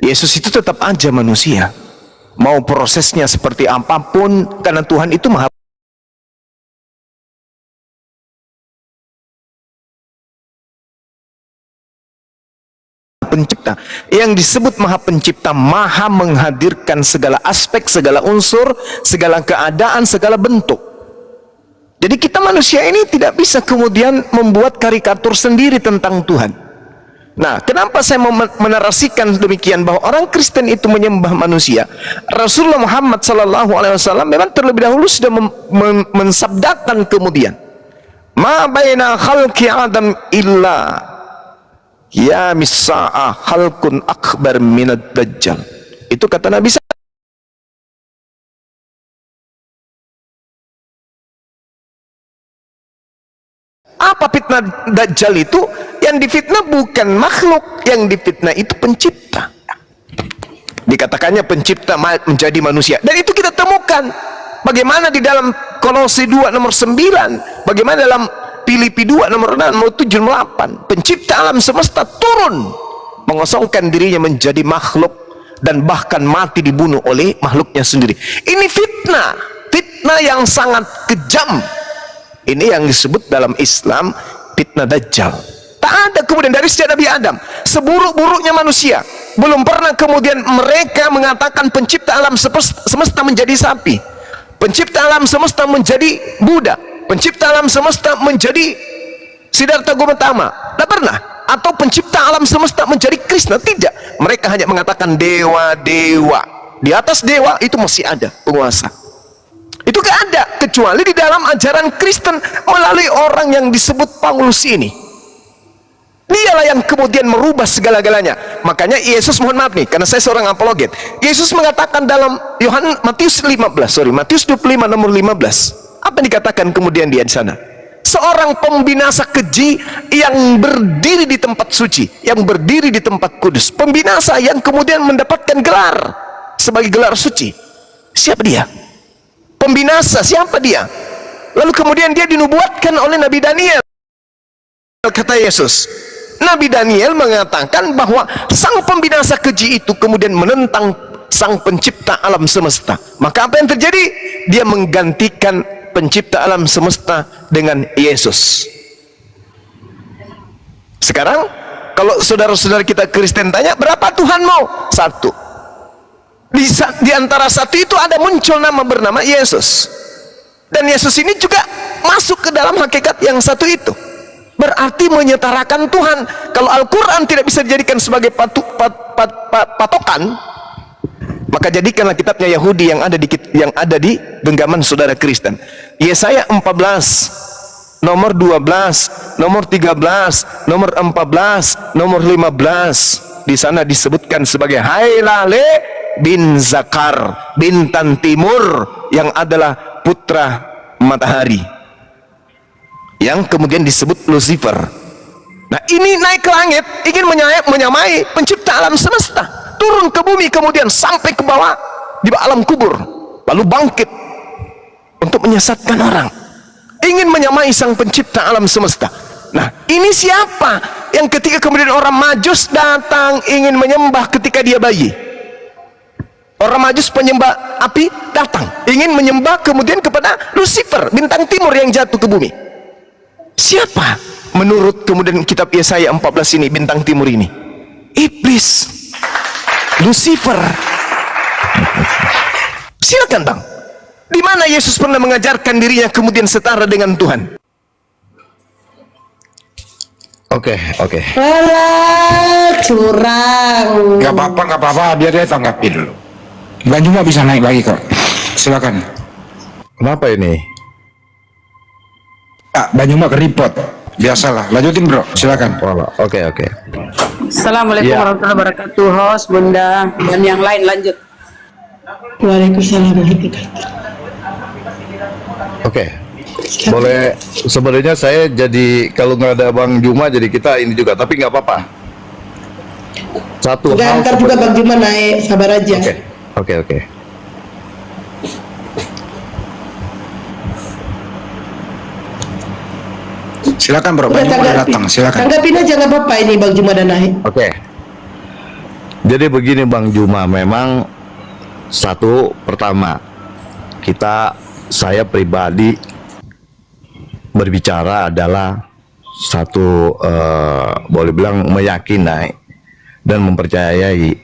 Yesus itu tetap aja manusia, mau prosesnya seperti apapun, karena Tuhan itu maha pencipta. Yang disebut maha pencipta, maha menghadirkan segala aspek, segala unsur, segala keadaan, segala bentuk. Jadi kita manusia ini tidak bisa kemudian membuat karikatur sendiri tentang Tuhan. Nah, kenapa saya menarasikan demikian bahwa orang Kristen itu menyembah manusia? Rasulullah Muhammad SAW memang terlebih dahulu sudah mensabdakan kemudian, ma baina khalqi Adam illa ya misa'ah khalqun akbar minad dajjal. Itu kata Nabi Apa fitnah Dajjal itu? Yang difitnah bukan makhluk, yang difitnah itu pencipta. Dikatakannya pencipta menjadi manusia, dan itu kita temukan bagaimana di dalam Kolose 2 nomor 9, bagaimana dalam Filipi 2 nomor 6, nomor 7, nomor 8, pencipta alam semesta turun mengosongkan dirinya menjadi makhluk dan bahkan mati dibunuh oleh makhluknya sendiri. Ini fitnah yang sangat kejam. Ini yang disebut dalam Islam fitnah Dajjal. Tak ada kemudian dari sejak Nabi Adam, seburuk-buruknya manusia, belum pernah kemudian mereka mengatakan pencipta alam semesta menjadi sapi, pencipta alam semesta menjadi Buddha, pencipta alam semesta menjadi Siddhartha Gautama. Tak pernah. Atau pencipta alam semesta menjadi Krishna. Tidak. Mereka hanya mengatakan dewa-dewa. Di atas dewa itu masih ada penguasa. Itu gak ada kecuali di dalam ajaran Kristen melalui orang yang disebut Paulus ini. Dialah yang kemudian merubah segala-galanya. Makanya Yesus, mohon maaf nih, karena saya seorang apologet, Yesus mengatakan dalam Matius 25 nomor 15. Apa yang dikatakan kemudian di sana? Seorang pembinasa keji yang berdiri di tempat suci, yang berdiri di tempat kudus, pembinasa yang kemudian mendapatkan gelar sebagai gelar suci. Siapa dia? Pembinasa, siapa dia? Lalu kemudian dia dinubuatkan oleh Nabi Daniel. Kata Yesus, Nabi Daniel mengatakan bahwa sang pembinasa keji itu kemudian menentang sang pencipta alam semesta. Maka apa yang terjadi? Dia menggantikan pencipta alam semesta dengan Yesus. Sekarang kalau saudara-saudara kita Kristen tanya, berapa Tuhanmu? Satu. Di antara satu itu ada muncul nama bernama Yesus, dan Yesus ini juga masuk ke dalam hakikat yang satu itu, berarti menyetarakan Tuhan. Kalau Al-Quran tidak bisa dijadikan sebagai patokan, maka jadikanlah kitabnya Yahudi yang ada di genggaman saudara Kristen. Yesaya 14 nomor 12, nomor 13, nomor 14, nomor 15. Di sana disebutkan sebagai Hailale bin Zakar, bintang timur yang adalah putra matahari, yang kemudian disebut Lucifer. Nah, ini naik ke langit ingin menyamai pencipta alam semesta, turun ke bumi kemudian sampai ke bawah di alam kubur, lalu bangkit untuk menyesatkan orang, ingin menyamai sang pencipta alam semesta. Nah, ini siapa yang ketika kemudian orang Majus datang ingin menyembah ketika dia bayi? Orang Majus penyembah api datang ingin menyembah kemudian kepada Lucifer, bintang timur yang jatuh ke bumi. Siapa menurut kemudian kitab Yesaya 14 ini bintang timur ini? Iblis, Lucifer. Silakan bang, di mana Yesus pernah mengajarkan dirinya kemudian setara dengan Tuhan? Oke. Alah, curang. Gak apa-apa, biar dia tanggapi dulu. Bang Juma bisa naik lagi kok. Silakan. Kenapa ini? Bang Juma ke report. Biasalah. Lanjutin bro. Silakan. Oke. Assalamualaikum Ya. warahmatullahi wabarakatuh, host, Bunda, dan yang lain lanjut. Waalaikumsalam warahmatullahi wabarakatuh. Oke. Boleh, sebenarnya saya jadi kalau nggak ada Bang Juma jadi kita ini juga, tapi nggak apa-apa. Satu hal Ntar juga Bang Juma naik, sabar aja. Oke. Silakan bro. Bang Juma udah datang. Silakan. Tanggapin aja, nggak apa-apa ini Bang Juma dan naik. Oke. Jadi begini Bang Juma, memang satu pertama saya pribadi berbicara adalah satu boleh bilang meyakini dan mempercayai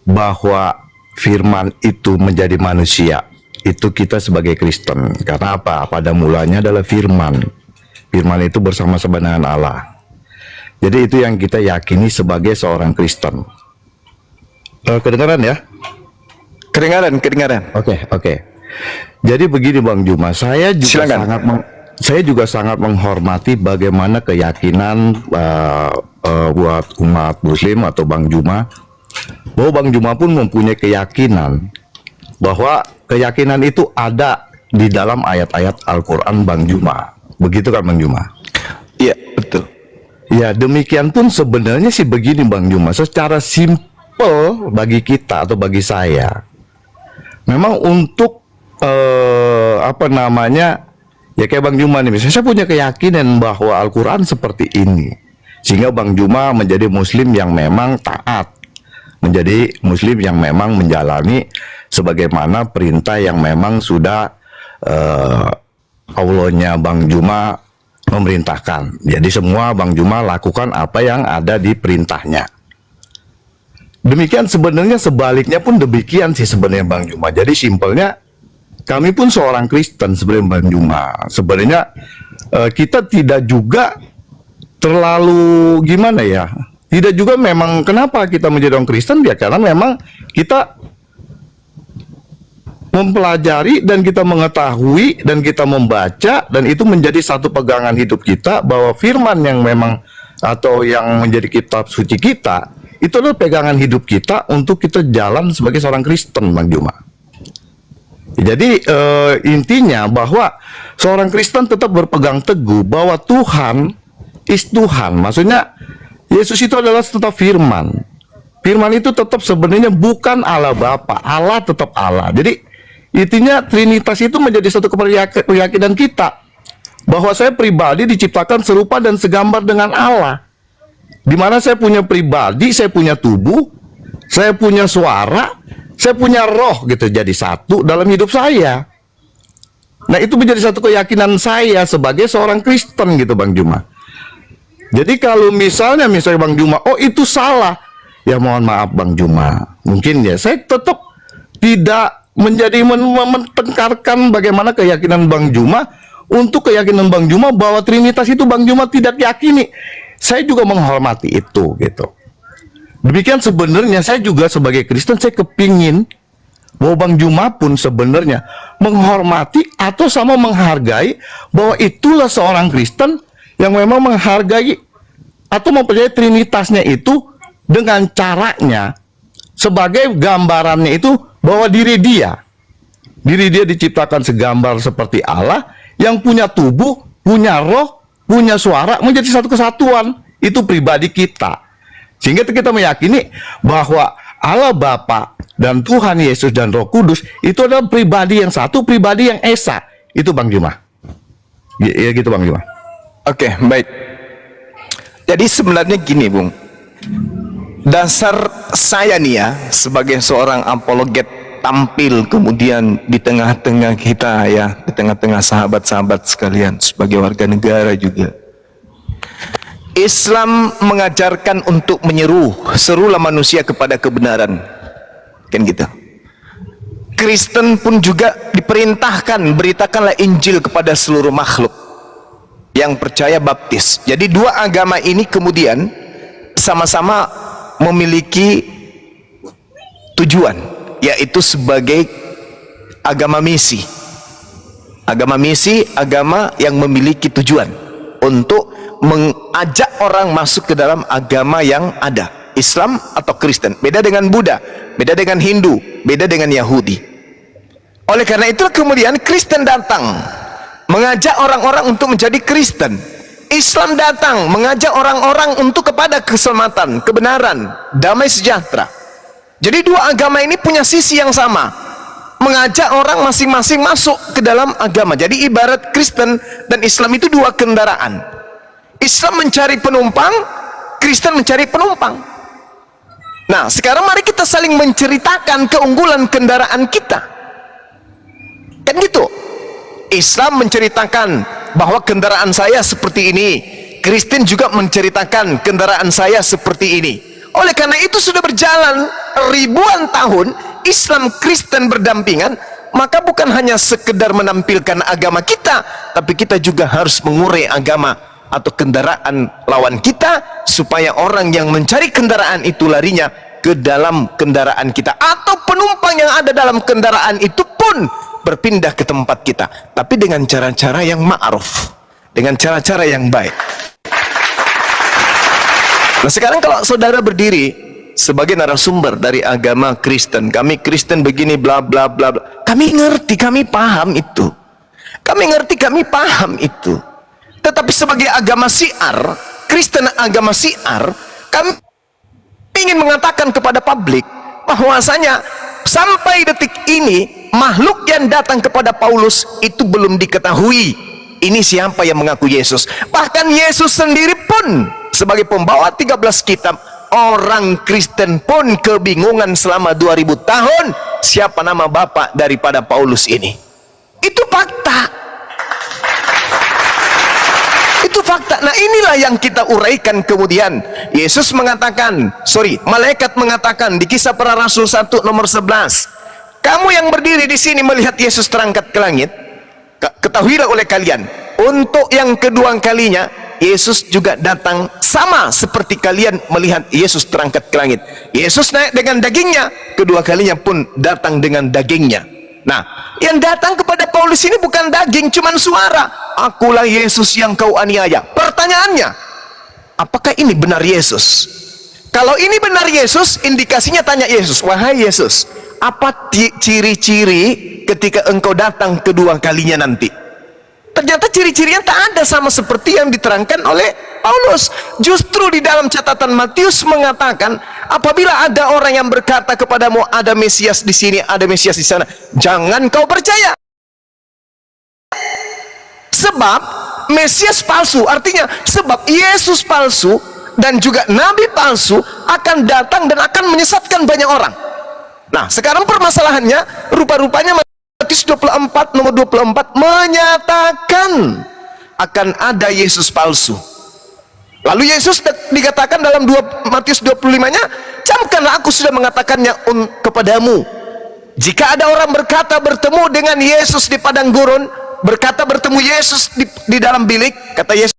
bahwa firman itu menjadi manusia. Itu kita sebagai Kristen. Karena apa? Pada mulanya adalah firman. Firman itu bersama-sama dengan Allah. Jadi itu yang kita yakini sebagai seorang Kristen. Kedengaran ya? Kedengaran. Oke. Jadi begini Bang Juma, saya juga sangat menghormati bagaimana keyakinan buat umat Muslim atau Bang Juma, bahwa Bang Juma pun mempunyai keyakinan bahwa keyakinan itu ada di dalam ayat-ayat Al-Quran Bang Juma. Begitu kan Bang Juma? betul. Ya, demikian pun sebenarnya sih begini Bang Juma, secara simpel bagi kita atau bagi saya, memang untuk apa namanya, ya kayak Bang Juma nih, misalnya saya punya keyakinan bahwa Al-Quran seperti ini, sehingga Bang Juma menjadi muslim yang memang taat, menjadi muslim yang memang menjalani sebagaimana perintah yang memang sudah Allahnya Bang Juma memerintahkan. Jadi semua Bang Juma lakukan apa yang ada di perintahnya. Demikian sebenarnya sebaliknya pun demikian sih sebenarnya Bang Juma. Jadi simpelnya kami pun seorang Kristen sebenarnya Bang Juma. Sebenarnya kita tidak juga terlalu gimana ya. Tidak juga memang kenapa kita menjadi orang Kristen ya karena memang kita mempelajari dan kita mengetahui dan kita membaca dan itu menjadi satu pegangan hidup kita bahwa firman yang memang atau yang menjadi kitab suci kita itu adalah pegangan hidup kita untuk kita jalan sebagai seorang Kristen Bang Juma. Jadi intinya bahwa seorang Kristen tetap berpegang teguh bahwa Tuhan is Tuhan. Maksudnya Yesus itu adalah tetap firman. Firman itu tetap sebenarnya bukan Allah Bapa, Allah tetap Allah. Jadi intinya Trinitas itu menjadi satu keyakinan kita bahwa saya pribadi diciptakan serupa dan segambar dengan Allah, di mana saya punya pribadi, saya punya tubuh, saya punya suara, saya punya roh gitu, jadi satu dalam hidup saya. Nah itu menjadi satu keyakinan saya sebagai seorang Kristen gitu Bang Juma. Jadi kalau misalnya Bang Juma, oh itu salah, ya mohon maaf Bang Juma, mungkin ya saya tetap tidak menjadi mentengkarkan bagaimana keyakinan Bang Juma untuk keyakinan Bang Juma bahwa Trinitas itu Bang Juma tidak yakini. Saya juga menghormati itu gitu. Demikian sebenarnya saya juga sebagai Kristen saya kepingin bahwa Bang Juma pun sebenarnya menghormati atau sama menghargai bahwa itulah seorang Kristen yang memang menghargai atau mempercayai Trinitasnya itu dengan caranya sebagai gambarannya itu bahwa diri dia diciptakan segambar seperti Allah yang punya tubuh, punya roh, punya suara, menjadi satu kesatuan. Itu pribadi kita. Sehingga kita meyakini bahwa Allah Bapa dan Tuhan Yesus dan Roh Kudus itu adalah pribadi yang satu, pribadi yang esa. Itu Bang Juma. Ya gitu Bang Juma. Oke, baik. Jadi sebenarnya gini, Bung. Dasar saya nih ya, sebagai seorang apologet tampil kemudian di tengah-tengah kita ya, di tengah-tengah sahabat-sahabat sekalian, sebagai warga negara juga. Islam mengajarkan untuk serulah manusia kepada kebenaran. Kan gitu. Kristen pun juga diperintahkan, beritakanlah Injil kepada seluruh makhluk yang percaya baptis. Jadi dua agama ini kemudian sama-sama memiliki tujuan, yaitu sebagai agama misi. Agama misi, agama yang memiliki tujuan untuk mengajak orang masuk ke dalam agama yang ada, Islam atau Kristen. Beda dengan Buddha, beda dengan Hindu, beda dengan Yahudi. Oleh karena itu kemudian Kristen datang mengajak orang-orang untuk menjadi Kristen. Islam datang mengajak orang-orang untuk kepada keselamatan, kebenaran, damai sejahtera. Jadi dua agama ini punya sisi yang sama, mengajak orang masing-masing masuk ke dalam agama. Jadi ibarat Kristen dan Islam itu dua kendaraan. Islam mencari penumpang, Kristen mencari penumpang. Nah sekarang mari kita saling menceritakan keunggulan kendaraan kita. Kan gitu. Islam menceritakan bahwa kendaraan saya seperti ini, Kristen juga menceritakan kendaraan saya seperti ini. Oleh karena itu sudah berjalan ribuan tahun Islam Kristen berdampingan, maka bukan hanya sekedar menampilkan agama kita, tapi kita juga harus mengurai agama atau kendaraan lawan kita, supaya orang yang mencari kendaraan itu larinya ke dalam kendaraan kita, atau penumpang yang ada dalam kendaraan itu pun berpindah ke tempat kita, tapi dengan cara-cara yang ma'ruf, dengan cara-cara yang baik. Nah sekarang kalau saudara berdiri sebagai narasumber dari agama Kristen, kami Kristen begini bla bla bla bla, kami ngerti, kami paham itu, kami ngerti, kami paham itu. Tetapi sebagai agama syiar, Kristen agama syiar, kami ingin mengatakan kepada publik bahwasanya sampai detik ini makhluk yang datang kepada Paulus itu belum diketahui ini siapa yang mengaku Yesus. Bahkan Yesus sendiri pun sebagai pembawa 13 kitab, orang Kristen pun kebingungan selama 2000 tahun siapa nama bapak daripada Paulus ini. Itu fakta. Itu fakta. Nah, inilah yang kita uraikan kemudian. Yesus mengatakan, malaikat mengatakan di Kisah Para Rasul 1 nomor 11, kamu yang berdiri di sini melihat Yesus terangkat ke langit, ketahuilah oleh kalian, untuk yang kedua kalinya Yesus juga datang sama seperti kalian melihat Yesus terangkat ke langit. Yesus naik dengan dagingnya, kedua kalinya pun datang dengan dagingnya. Nah, yang datang kepada Paulus ini bukan daging, cuman suara. Akulah Yesus yang kau aniaya. Pertanyaannya, apakah ini benar Yesus? Kalau ini benar Yesus, indikasinya tanya Yesus, wahai Yesus, apa ciri-ciri ketika engkau datang kedua kalinya nanti? Ternyata ciri-cirinya tak ada sama seperti yang diterangkan oleh Paulus. Justru di dalam catatan Matius mengatakan, apabila ada orang yang berkata kepadamu ada Mesias di sini, ada Mesias di sana, jangan kau percaya. Sebab Mesias palsu, artinya sebab Yesus palsu dan juga nabi palsu akan datang dan akan menyesatkan banyak orang. Nah, sekarang permasalahannya rupa-rupanya Matius 24 nomor 24 menyatakan akan ada Yesus palsu. Lalu Yesus dikatakan dalam Matius 25-nya, camkanlah aku sudah mengatakannya kepadamu. Jika ada orang berkata bertemu dengan Yesus di padang gurun, berkata bertemu Yesus di dalam bilik, kata Yesus,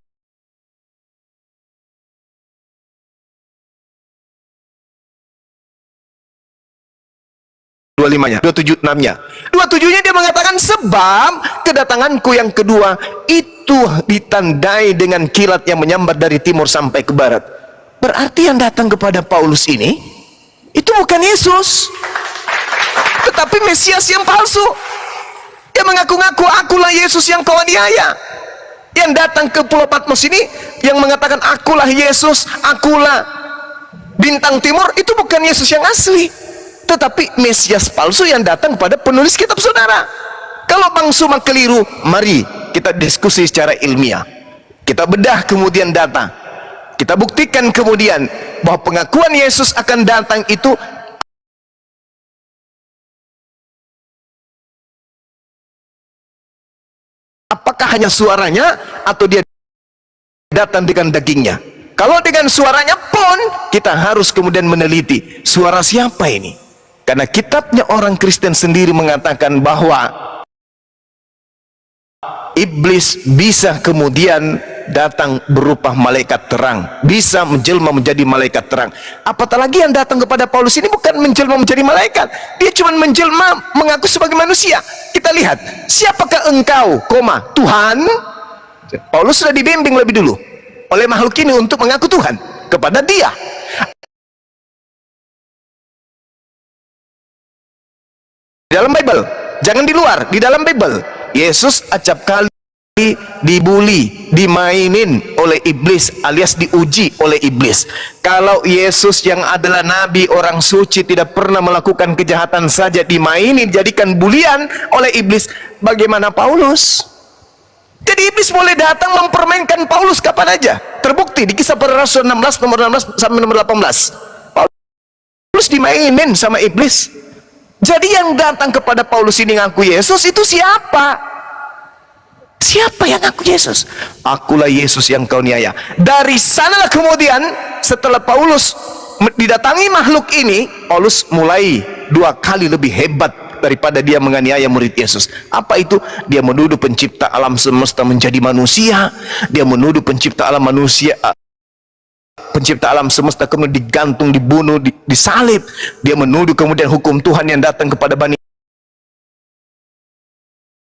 nya 27:6-nya. 27-nya dia mengatakan, sebab kedatanganku yang kedua itu ditandai dengan kilat yang menyambar dari timur sampai ke barat. Berarti yang datang kepada Paulus ini itu bukan Yesus, tetapi Mesias yang palsu. Dia mengaku-ngaku akulah Yesus yang kau aniaya. Yang datang ke Pulau Patmos ini yang mengatakan akulah Yesus, akulah bintang timur, itu bukan Yesus yang asli, tetapi Mesias palsu yang datang kepada penulis kitab saudara. Kalau Bang Suma keliru, mari kita diskusi secara ilmiah, kita bedah kemudian data, kita buktikan kemudian bahwa pengakuan Yesus akan datang itu apakah hanya suaranya atau dia datang dengan dagingnya. Kalau dengan suaranya pun kita harus kemudian meneliti suara siapa ini. Karena kitabnya orang Kristen sendiri mengatakan bahwa iblis bisa kemudian datang berupa malaikat terang, bisa menjelma menjadi malaikat terang. Apatah lagi yang datang kepada Paulus ini bukan menjelma menjadi malaikat, dia cuma menjelma mengaku sebagai manusia. Kita lihat, siapakah engkau, Tuhan? Paulus sudah dibimbing lebih dulu oleh makhluk ini untuk mengaku Tuhan kepada dia. Di dalam Bible, jangan di luar, di dalam Bible, Yesus acap kali dibuli, dimainin oleh iblis alias diuji oleh iblis. Kalau Yesus yang adalah nabi, orang suci, tidak pernah melakukan kejahatan saja dimainin, dijadikan bulian oleh iblis, bagaimana Paulus? Jadi iblis boleh datang mempermainkan Paulus kapan aja. Terbukti di Kisah Para Rasul 16 nomor 16 sampai nomor 18. Paulus dimainin sama iblis. Jadi yang datang kepada Paulus ini ngaku Yesus itu siapa? Siapa yang ngaku Yesus? Akulah Yesus yang kau niaya. Dari sanalah kemudian setelah Paulus didatangi makhluk ini, Paulus mulai 2 kali lebih hebat daripada dia menganiaya murid Yesus. Apa itu? Dia menuduh pencipta alam semesta menjadi manusia. Dia menuduh pencipta alam manusia, pencipta alam semesta kemudian digantung, dibunuh, disalib. Dia menuduh kemudian hukum Tuhan yang datang kepada Bani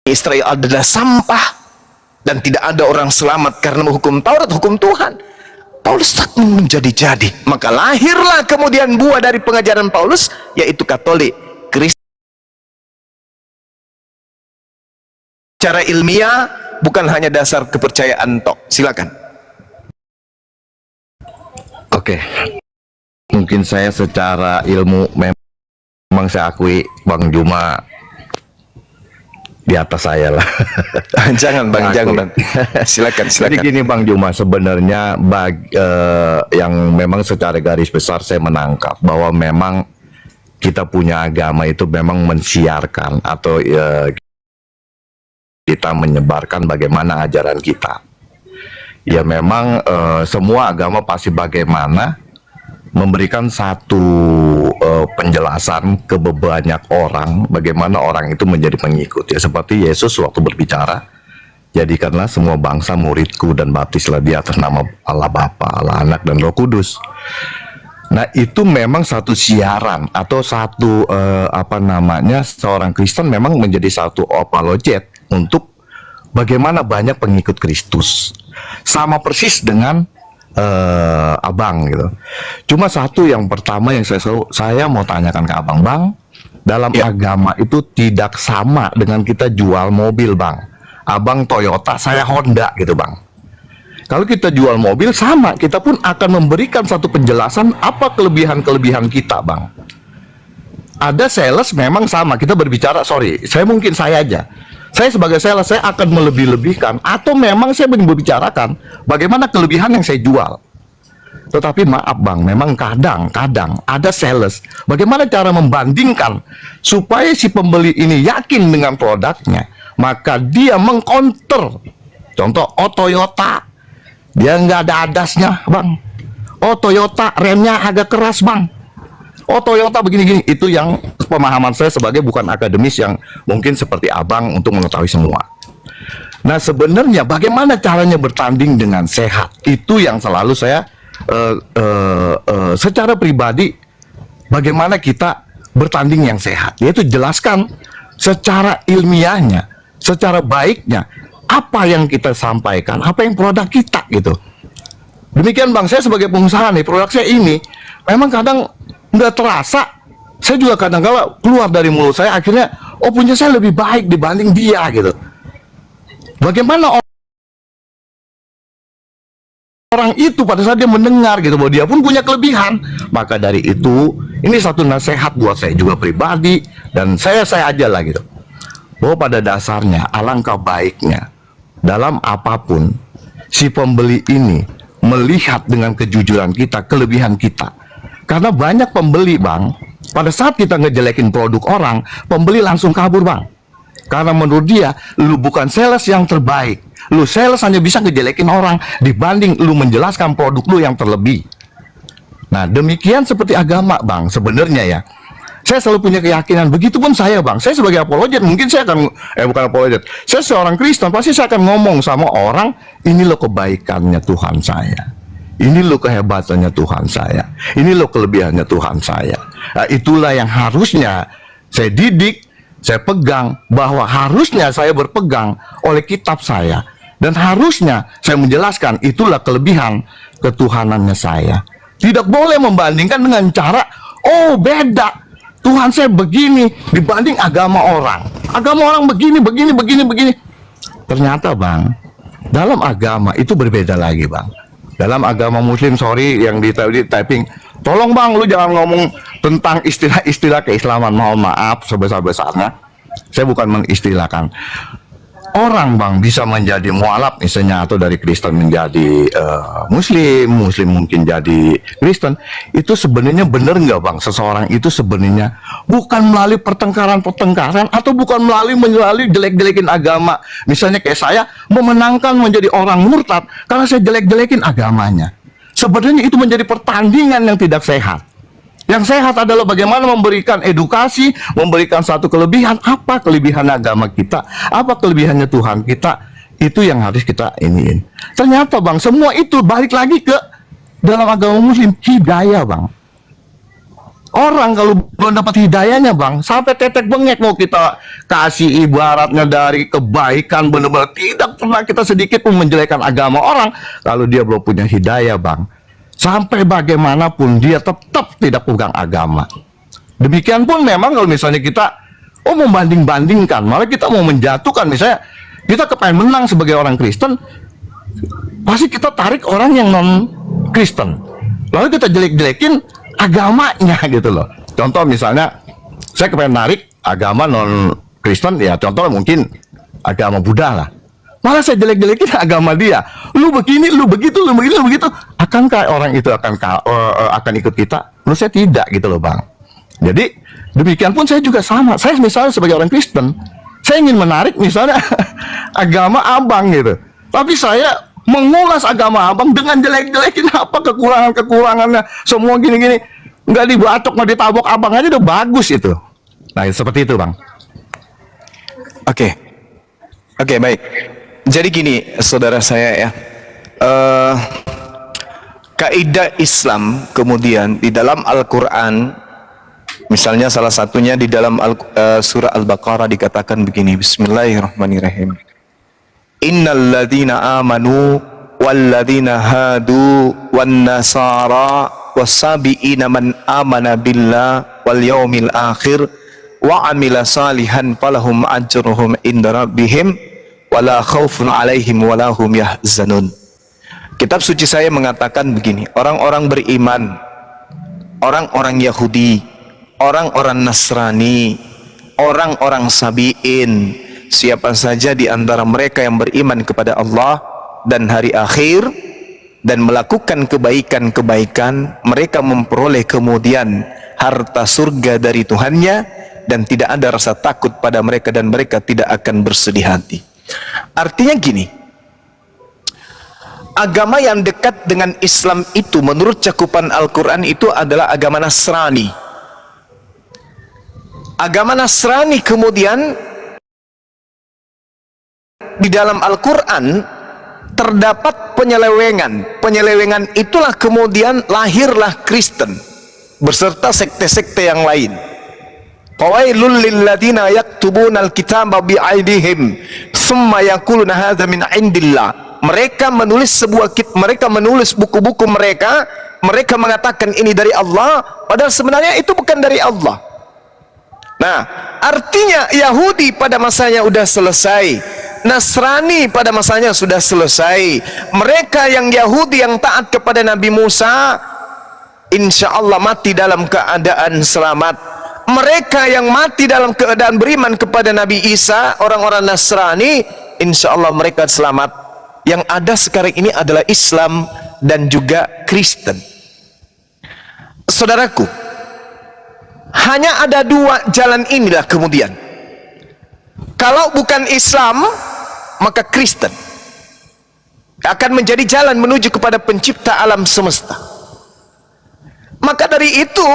Israel adalah sampah dan tidak ada orang selamat karena hukum Taurat, hukum Tuhan. Paulus tak menjadi-jadi, maka lahirlah kemudian buah dari pengajaran Paulus, yaitu Katolik, Kristen. secara ilmiah, bukan hanya dasar kepercayaan tok. Silakan. Oke, mungkin saya secara ilmu memang saya akui Bang Juma di atas saya lah. Jangan Bang, jangan Bang. Silakan, Jadi silakan. gini Bang Juma, sebenarnya yang memang secara garis besar saya menangkap bahwa memang kita punya agama itu memang mensiarkan atau kita menyebarkan bagaimana ajaran kita. Ya memang semua agama pasti bagaimana memberikan satu penjelasan ke banyak orang bagaimana orang itu menjadi pengikut. Ya seperti Yesus waktu berbicara, jadikanlah semua bangsa muridku dan baptislah di atas nama Allah Bapa, Allah Anak dan Roh Kudus. Nah itu memang satu siaran atau satu seorang Kristen memang menjadi satu apologet untuk bagaimana banyak pengikut Kristus. Sama persis dengan abang gitu. Cuma satu yang pertama yang saya mau tanyakan ke abang, Bang, dalam agama itu tidak sama dengan kita jual mobil, Bang. Abang Toyota, saya Honda gitu, Bang. Kalau kita jual mobil sama, kita pun akan memberikan satu penjelasan apa kelebihan-kelebihan kita, Bang. Ada sales memang sama, kita berbicara, saya aja. Saya sebagai sales, saya akan melebih-lebihkan atau memang saya membicarakan bagaimana kelebihan yang saya jual. Tetapi maaf Bang, memang kadang-kadang ada sales, bagaimana cara membandingkan supaya si pembeli ini yakin dengan produknya, maka dia mengcounter. Contoh, Toyota, dia nggak ada adasnya Bang. Toyota remnya agak keras Bang. Toyota begini-gini. Itu yang pemahaman saya sebagai bukan akademis yang mungkin seperti abang untuk mengetahui semua. Nah sebenarnya bagaimana caranya bertanding dengan sehat, itu yang selalu saya secara pribadi bagaimana kita bertanding yang sehat, yaitu jelaskan secara ilmiahnya, secara baiknya apa yang kita sampaikan, apa yang produk kita gitu. Demikian Bang, saya sebagai pengusaha nih, produk saya ini memang kadang nggak terasa, saya juga kadang-kala keluar dari mulut saya akhirnya punya saya lebih baik dibanding dia gitu. Bagaimana orang itu pada saat dia mendengar gitu bahwa dia pun punya kelebihan, maka dari itu ini satu nasihat buat saya juga pribadi dan saya aja lah gitu, bahwa pada dasarnya alangkah baiknya dalam apapun si pembeli ini melihat dengan kejujuran kita kelebihan kita. Karena banyak pembeli Bang, pada saat kita ngejelekin produk orang, pembeli langsung kabur Bang. Karena menurut dia, lu bukan sales yang terbaik. Lu sales hanya bisa ngejelekin orang dibanding lu menjelaskan produk lu yang terlebih. Nah demikian seperti agama Bang, sebenarnya ya. Saya selalu punya keyakinan, begitupun saya Bang. Saya sebagai apologet, mungkin saya akan, bukan apologet, saya seorang Kristen, pasti saya akan ngomong sama orang, ini loh kebaikannya Tuhan saya. Ini loh kehebatannya Tuhan saya. Ini loh kelebihannya Tuhan saya. Nah, itulah yang harusnya saya didik, saya pegang, bahwa harusnya saya berpegang oleh kitab saya. Dan harusnya saya menjelaskan itulah kelebihan ketuhanannya saya. Tidak boleh membandingkan dengan cara, beda. Tuhan saya begini dibanding agama orang. Agama orang begini. Ternyata Bang, dalam agama itu berbeda lagi Bang. Dalam agama muslim, yang di typing, tolong Bang, lu jangan ngomong tentang istilah-istilah keislaman. Mohon maaf sebesar-besarnya, saya bukan mengistilahkan. Orang Bang bisa menjadi mualaf misalnya, atau dari Kristen menjadi Muslim mungkin jadi Kristen. Itu sebenarnya benar nggak Bang? Seseorang itu sebenarnya bukan melalui pertengkaran atau bukan melalui jelek-jelekin agama. Misalnya kayak saya memenangkan menjadi orang murtad karena saya jelek-jelekin agamanya. Sebenarnya itu menjadi pertandingan yang tidak sehat. Yang sehat adalah bagaimana memberikan edukasi, memberikan satu kelebihan, apa kelebihan agama kita, apa kelebihannya Tuhan kita, itu yang harus kita iniin. Ternyata Bang, semua itu balik lagi ke dalam agama muslim, hidayah Bang. Orang kalau belum dapat hidayahnya Bang, sampai tetek bengek mau kita kasih ibaratnya dari kebaikan, benar-benar tidak pernah kita sedikit pun menjelekkan agama orang, kalau dia belum punya hidayah Bang. Sampai bagaimanapun dia tetap tidak pegang agama. Demikian pun memang kalau misalnya kita membanding-bandingkan, malah kita mau menjatuhkan, misalnya Kita kepengen menang sebagai orang Kristen, pasti kita tarik orang yang non Kristen, lalu kita jelek-jelekin agamanya gitu loh. Contoh misalnya, saya kepengen narik agama non Kristen, ya contoh mungkin agama Buddha lah, malah saya jelek-jelekin agama dia. Lu begini, lu begitu, lu begitu, lu begitu. Akankah orang itu akan ikut kita? Menurut saya tidak gitu loh Bang. Jadi demikian pun saya juga sama. Saya misalnya sebagai orang Kristen, saya ingin menarik misalnya agama Abang gitu, tapi saya mengulas agama Abang dengan jelek-jelekin apa kekurangannya, semua gini-gini, nggak dibacok, nggak ditabok Abang aja udah bagus itu. Nah seperti itu Bang. Oke, baik. Jadi gini, saudara saya ya, kaidah Islam kemudian di dalam Al-Quran, misalnya salah satunya di dalam surah Al-Baqarah dikatakan begini, Bismillahirrahmanirrahim. Innal ladzina amanu wal ladzina hadu wan nasara wasabiina man amana billah wal yaumil akhir wa amila salihan falahum ajruhum inda rabbihim wala khaufun alaihim wala hum yahzanun. Kitab suci saya mengatakan begini, orang-orang beriman, orang-orang Yahudi, orang-orang Nasrani, orang-orang Sabi'in, siapa saja di antara mereka yang beriman kepada Allah dan hari akhir dan melakukan kebaikan-kebaikan, mereka memperoleh kemudian harta surga dari Tuhannya dan tidak ada rasa takut pada mereka dan mereka tidak akan bersedih hati. Artinya gini, agama yang dekat dengan Islam itu menurut cakupan Al-Quran itu adalah agama Nasrani. Agama Nasrani kemudian di dalam Al-Quran terdapat penyelewengan. Penyelewengan itulah kemudian lahirlah Kristen beserta sekte-sekte yang lain. Fawailul lilladzina yaktubuna al-kitaba bi'aidihim summa yaquluna hadza min indillah. Mereka menulis buku-buku mereka mengatakan ini dari Allah, padahal sebenarnya itu bukan dari Allah. Nah, artinya Yahudi pada masanya sudah selesai, Nasrani pada masanya sudah selesai. Mereka yang Yahudi yang taat kepada Nabi Musa, insya Allah mati dalam keadaan selamat. Mereka yang mati dalam keadaan beriman kepada Nabi Isa, orang-orang Nasrani, insya Allah mereka selamat. Yang ada sekarang ini adalah Islam dan juga Kristen. Saudaraku, hanya ada dua jalan inilah kemudian. Kalau bukan Islam, maka Kristen akan menjadi jalan menuju kepada pencipta alam semesta. Maka dari itu,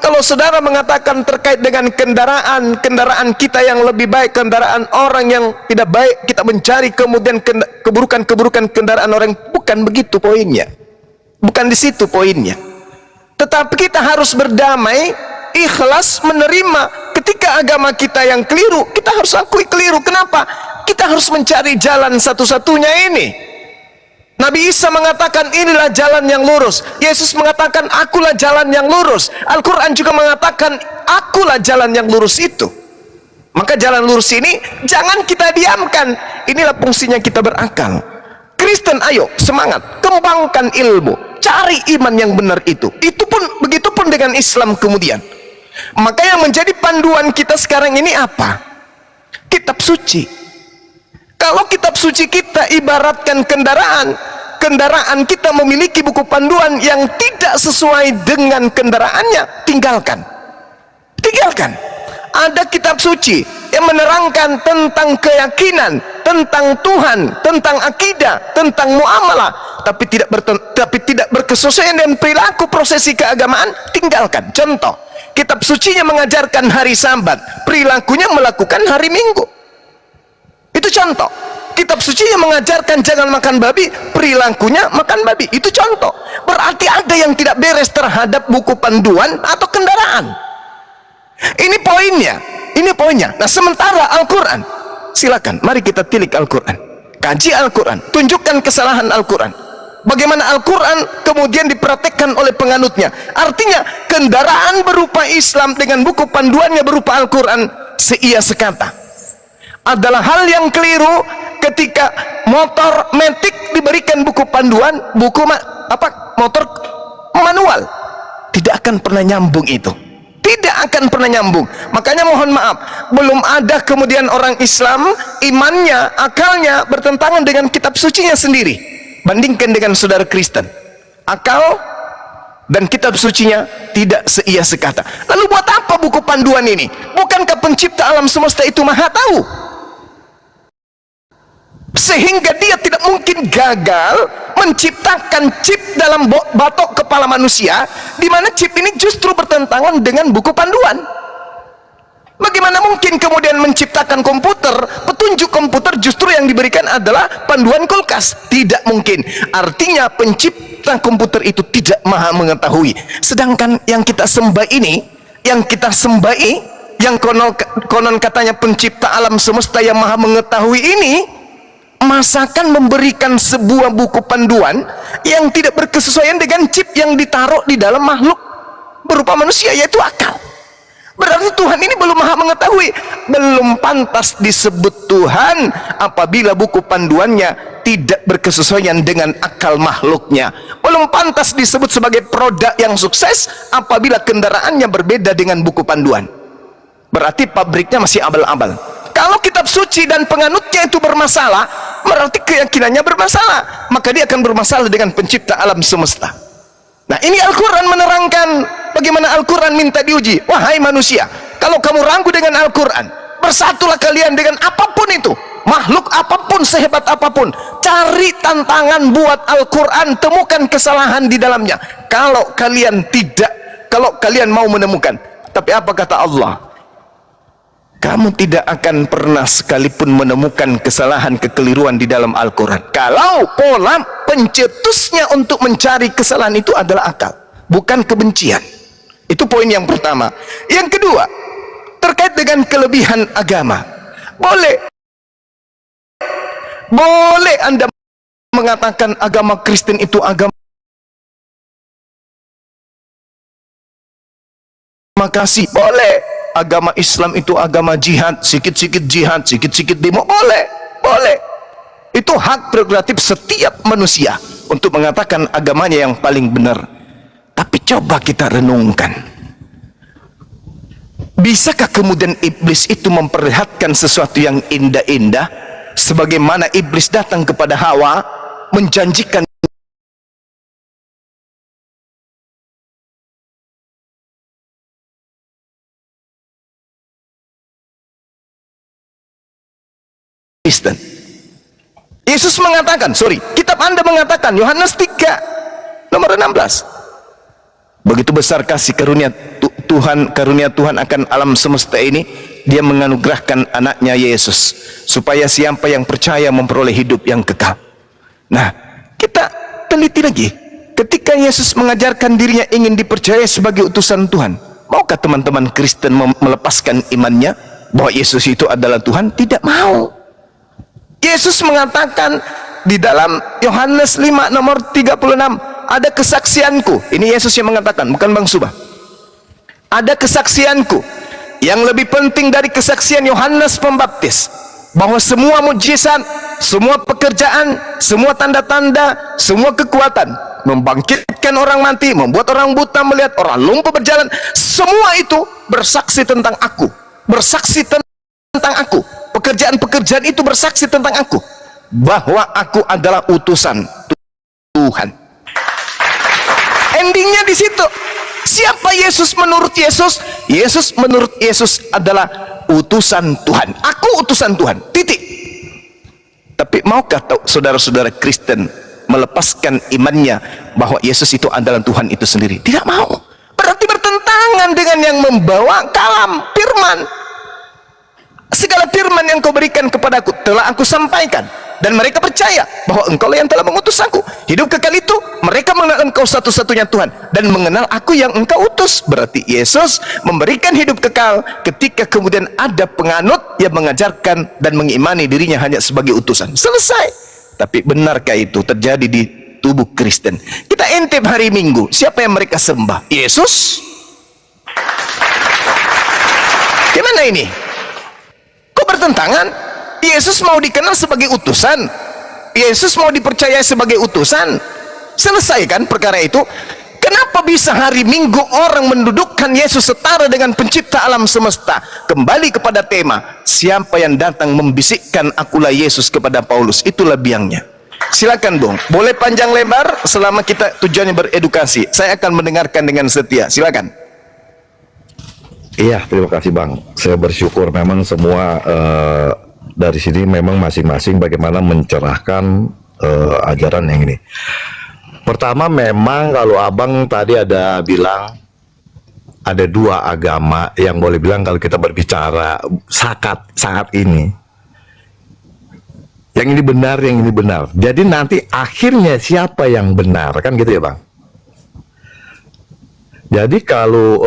kalau saudara mengatakan terkait dengan kendaraan kita yang lebih baik, kendaraan orang yang tidak baik, kita mencari kemudian keburukan-keburukan kendaraan orang, bukan begitu poinnya. Bukan di situ poinnya. Tetapi kita harus berdamai, ikhlas menerima ketika agama kita yang keliru, kita harus akui keliru. Kenapa? Kita harus mencari jalan satu-satunya ini. Nabi Isa mengatakan inilah jalan yang lurus. Yesus mengatakan akulah jalan yang lurus. Al-Quran juga mengatakan akulah jalan yang lurus itu. Maka jalan lurus ini jangan kita diamkan. Inilah fungsinya kita berakal. Kristen, ayo semangat, kembangkan ilmu, cari iman yang benar itu. Itu pun begitupun dengan Islam kemudian. Maka yang menjadi panduan kita sekarang ini apa? Kitab suci. Kalau kitab suci kita ibaratkan kendaraan kita memiliki buku panduan yang tidak sesuai dengan kendaraannya, tinggalkan. Ada kitab suci yang menerangkan tentang keyakinan, tentang Tuhan, tentang akidah, tentang muamalah, tapi tidak berkesesuaian dengan perilaku prosesi keagamaan, tinggalkan. Contoh, kitab sucinya mengajarkan hari Sabat, perilakunya melakukan hari Minggu. Itu contoh. Kitab sucinya mengajarkan jangan makan babi, perilakunya makan babi. Itu contoh. Berarti ada yang tidak beres terhadap buku panduan atau kendaraan. Ini poinnya. Nah, sementara Al-Quran, silakan, mari kita tilik Al-Quran, kaji Al-Quran, tunjukkan kesalahan Al-Quran. Bagaimana Al-Quran kemudian dipraktekkan oleh penganutnya. Artinya kendaraan berupa Islam dengan buku panduannya berupa Al-Quran seia sekata adalah hal yang keliru ketika motor matic diberikan buku panduan, motor manual, tidak akan pernah nyambung itu. Tidak akan pernah nyambung. Makanya mohon maaf, belum ada kemudian orang Islam imannya, akalnya bertentangan dengan kitab sucinya sendiri. Bandingkan dengan saudara Kristen, akal dan kitab sucinya tidak seia sekata. Lalu buat apa buku panduan ini? Bukankah pencipta alam semesta itu maha tahu? Sehingga dia tidak mungkin gagal menciptakan chip dalam batok kepala manusia, di mana chip ini justru bertentangan dengan buku panduan. Bagaimana mungkin kemudian menciptakan komputer, petunjuk komputer justru yang diberikan adalah panduan kulkas? Tidak mungkin. Artinya pencipta komputer itu tidak maha mengetahui. Sedangkan yang kita sembah ini, yang konon katanya pencipta alam semesta yang maha mengetahui ini, masakan memberikan sebuah buku panduan yang tidak berkesesuaian dengan chip yang ditaruh di dalam makhluk berupa manusia, yaitu akal. Berarti Tuhan ini belum maha mengetahui, belum pantas disebut Tuhan apabila buku panduannya tidak berkesesuaian dengan akal makhluknya. Belum pantas disebut sebagai produk yang sukses apabila kendaraannya berbeda dengan buku panduan. Berarti pabriknya masih abal-abal. Kalau kitab suci dan penganutnya itu bermasalah, berarti keyakinannya bermasalah, maka dia akan bermasalah dengan pencipta alam semesta. Nah, ini Al-Quran menerangkan bagaimana Al-Quran minta diuji. Wahai manusia, kalau kamu ragu dengan Al-Quran, bersatulah kalian dengan apapun itu, makhluk apapun, sehebat apapun, cari tantangan buat Al-Quran, temukan kesalahan di dalamnya. Kalau kalian mau menemukan. Tapi apa kata Allah? Kamu tidak akan pernah sekalipun menemukan kesalahan, kekeliruan di dalam Al-Quran kalau pola pencetusnya untuk mencari kesalahan itu adalah akal, bukan kebencian. Itu poin yang pertama. Yang kedua, terkait dengan kelebihan agama. Boleh Anda mengatakan agama Kristen itu agama kasih, boleh. Agama Islam itu agama jihad, sikit-sikit demo, boleh. Itu hak prerogatif setiap manusia untuk mengatakan agamanya yang paling benar. Tapi coba kita renungkan, bisakah kemudian iblis itu memperlihatkan sesuatu yang indah-indah sebagaimana iblis datang kepada Hawa menjanjikan Kristen? Yesus mengatakan, kitab Anda mengatakan, Yohanes 3 nomor 16, begitu besar kasih karunia Tuhan akan alam semesta ini, dia menganugerahkan anaknya Yesus supaya siapa yang percaya memperoleh hidup yang kekal. Nah, kita teliti lagi, ketika Yesus mengajarkan dirinya ingin dipercaya sebagai utusan Tuhan, maukah teman-teman Kristen melepaskan imannya bahwa Yesus itu adalah Tuhan? Tidak mau. Yesus mengatakan di dalam Yohanes 5 nomor 36, ada kesaksianku. Ini Yesus yang mengatakan, bukan Bang Subah. Ada kesaksianku yang lebih penting dari kesaksian Yohanes Pembaptis, bahwa semua mujizat, semua pekerjaan, semua tanda-tanda, semua kekuatan, membangkitkan orang mati, membuat orang buta melihat, orang lumpuh berjalan, semua itu bersaksi tentang aku, bersaksi tentang aku. Pekerjaan-pekerjaan itu bersaksi tentang aku, bahwa aku adalah utusan Tuhan. Endingnya di situ. Siapa Yesus menurut Yesus? Yesus menurut Yesus adalah utusan Tuhan. Aku utusan Tuhan. Titik. Tapi maukah saudara-saudara Kristen melepaskan imannya bahwa Yesus itu adalah Tuhan itu sendiri? Tidak mau. Berarti bertentangan dengan yang membawa kalam firman. Segala firman yang kau berikan kepadaku telah aku sampaikan, dan mereka percaya bahwa engkau yang telah mengutus aku. Hidup kekal itu mereka mengenal engkau satu-satunya Tuhan dan mengenal aku yang engkau utus. Berarti Yesus memberikan hidup kekal ketika kemudian ada penganut yang mengajarkan dan mengimani dirinya hanya sebagai utusan. Selesai. Tapi benarkah itu terjadi di tubuh Kristen? Kita intip hari Minggu, siapa yang mereka sembah? Yesus? Gimana ini? Bertentangan. Yesus mau dikenal sebagai utusan, Yesus mau dipercaya sebagai utusan. Selesaikan perkara itu. Kenapa bisa hari Minggu orang mendudukkan Yesus setara dengan pencipta alam semesta? Kembali kepada tema, siapa yang datang membisikkan akulah Yesus kepada Paulus, itulah biangnya. Silakan Bung, boleh panjang lebar selama kita tujuannya beredukasi. Saya akan mendengarkan dengan setia. Silakan. Iya, terima kasih Bang. Saya bersyukur memang semua dari sini memang masing-masing bagaimana mencerahkan ajaran yang ini. Pertama, memang kalau Abang tadi ada bilang ada dua agama yang boleh bilang kalau kita berbicara saat ini. Yang ini benar, yang ini benar. Jadi nanti akhirnya siapa yang benar, kan gitu ya Bang? Jadi kalau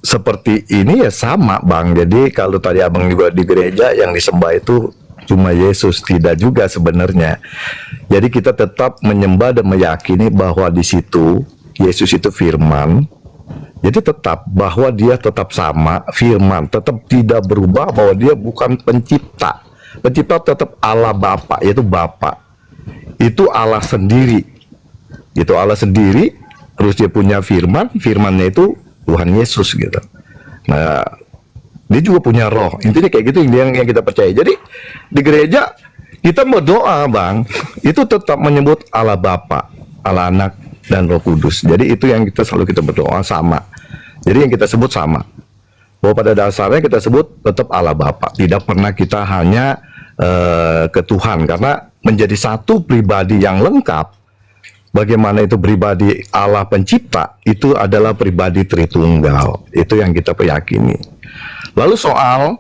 seperti ini ya sama Bang. Jadi kalau tadi Abang juga di gereja yang disembah itu cuma Yesus, tidak juga sebenarnya. Jadi kita tetap menyembah dan meyakini bahwa di situ Yesus itu firman. Jadi tetap bahwa dia tetap sama, firman, tetap tidak berubah, bahwa dia bukan pencipta. Pencipta tetap Allah Bapa, yaitu Bapa. Itu Allah sendiri. Itu Allah sendiri, terus dia punya firman, firmannya itu Tuhan Yesus gitu. Nah, dia juga punya roh. Intinya kayak gitu yang kita percaya. Jadi di gereja kita berdoa Bang, itu tetap menyebut Allah Bapa, Allah Anak, dan Roh Kudus. Jadi itu yang kita selalu kita berdoa sama. Jadi yang kita sebut sama. Bahwa pada dasarnya kita sebut tetap Allah Bapa. Tidak pernah kita hanya ke Tuhan, karena menjadi satu pribadi yang lengkap. Bagaimana itu pribadi Allah pencipta, itu adalah pribadi Tritunggal. Itu yang kita yakini. Lalu soal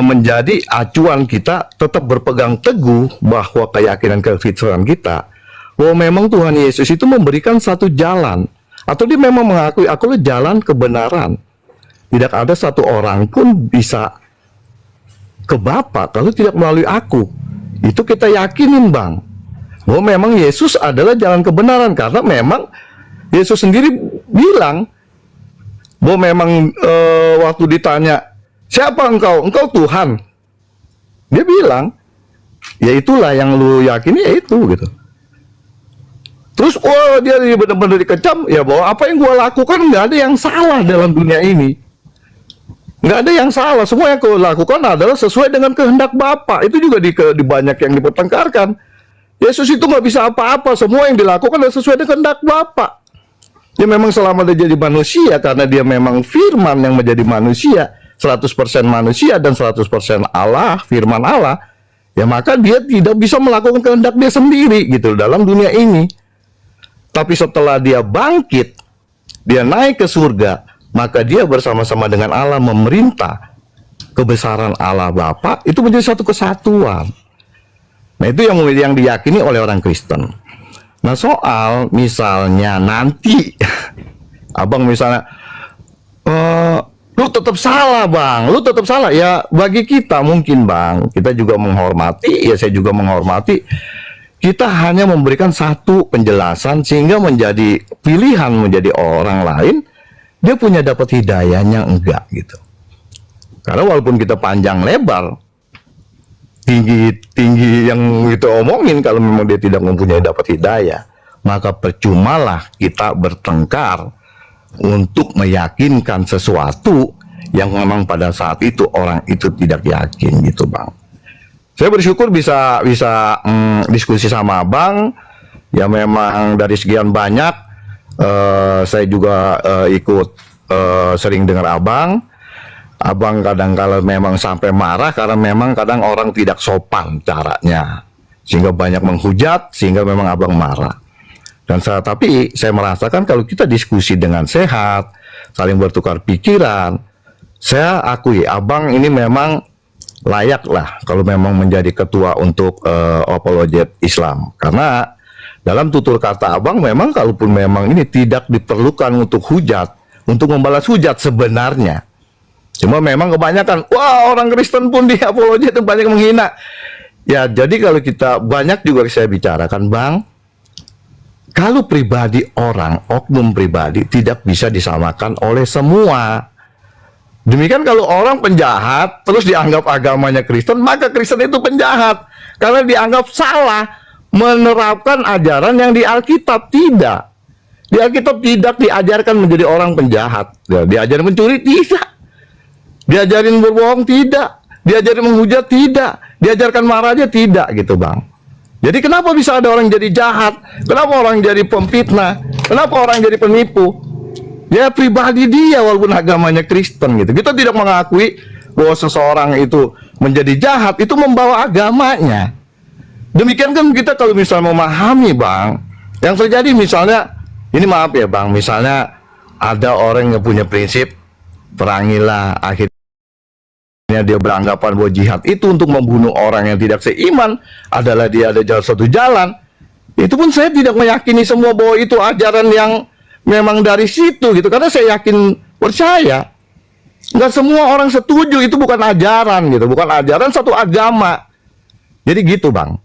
menjadi acuan kita tetap berpegang teguh bahwa keyakinan kekristenan kita bahwa memang Tuhan Yesus itu memberikan satu jalan, atau dia memang mengakui akulah jalan kebenaran. Tidak ada satu orang pun bisa ke Bapa kalau tidak melalui aku. Itu kita yakinin Bang, bahwa memang Yesus adalah jalan kebenaran, karena memang Yesus sendiri bilang bahwa memang waktu ditanya, siapa engkau? Engkau Tuhan. Dia bilang, ya itulah yang lu yakini, ya itu gitu. Terus dia benar-benar dikecam, ya bahwa apa yang gua lakukan nggak ada yang salah dalam dunia ini. Nggak ada yang salah, semua yang kau lakukan adalah sesuai dengan kehendak Bapa. Itu juga di banyak yang dipertengkarkan. Yesus itu nggak bisa apa-apa, semua yang dilakukan adalah sesuai dengan kehendak Bapa. Dia memang selama dia jadi manusia, karena dia memang firman yang menjadi manusia, 100% manusia dan 100% Allah, firman Allah, ya maka dia tidak bisa melakukan kehendak dia sendiri gitu dalam dunia ini. Tapi setelah dia bangkit, dia naik ke surga, maka dia bersama-sama dengan Allah memerintah kebesaran Allah Bapa, itu menjadi satu kesatuan. Nah itu yang diyakini oleh orang Kristen. Nah soal misalnya nanti Abang misalnya lu tetap salah Bang, lu tetap salah, ya bagi kita mungkin Bang, kita juga menghormati, ya saya juga menghormati, kita hanya memberikan satu penjelasan sehingga menjadi pilihan menjadi orang lain, dia punya dapat hidayahnya enggak gitu. Karena walaupun kita panjang lebar, tinggi yang kita omongin, kalau memang dia tidak mempunyai dapat hidayah, maka percumalah kita bertengkar untuk meyakinkan sesuatu yang memang pada saat itu orang itu tidak yakin gitu Bang. Saya bersyukur bisa diskusi sama Abang, ya memang dari sekian banyak saya juga ikut sering dengar Abang kadang kala memang sampai marah karena memang kadang orang tidak sopan caranya, sehingga banyak menghujat, sehingga memang Abang marah. Tapi saya merasakan kalau kita diskusi dengan sehat, saling bertukar pikiran, saya akui Abang ini memang layak lah kalau memang menjadi ketua untuk apologet Islam. Karena dalam tutur kata Abang memang kalaupun memang ini tidak diperlukan untuk hujat, untuk membalas hujat sebenarnya. Cuma memang kebanyakan, wah orang Kristen pun di apologet itu banyak menghina. Ya jadi kalau kita banyak juga saya bicarakan Bang, kalau pribadi orang, oknum pribadi tidak bisa disamakan oleh semua. Demikian kalau orang penjahat terus dianggap agamanya Kristen, maka Kristen itu penjahat karena dianggap salah menerapkan ajaran yang di Alkitab. Tidak, di Alkitab tidak diajarkan menjadi orang penjahat. Ya, diajarin mencuri tidak, diajarin berbohong tidak, diajarin menghujat tidak, diajarkan marah aja tidak gitu bang. Jadi kenapa bisa ada orang jadi jahat? Kenapa orang jadi pemfitnah? Kenapa orang jadi penipu? Ya pribadi dia walaupun agamanya Kristen gitu. Kita tidak mengakui bahwa seseorang itu menjadi jahat, itu membawa agamanya. Demikian kan kita kalau misalnya memahami bang, yang terjadi misalnya, ini maaf ya bang, misalnya ada orang yang punya prinsip, perangilah, akhirnya dia beranggapan bahwa jihad itu untuk membunuh orang yang tidak seiman, adalah dia ada jalan satu jalan. Itu pun saya tidak meyakini semua bahwa itu ajaran yang memang dari situ gitu, karena saya yakin percaya nggak semua orang setuju itu bukan ajaran gitu, bukan ajaran satu agama. Jadi gitu bang.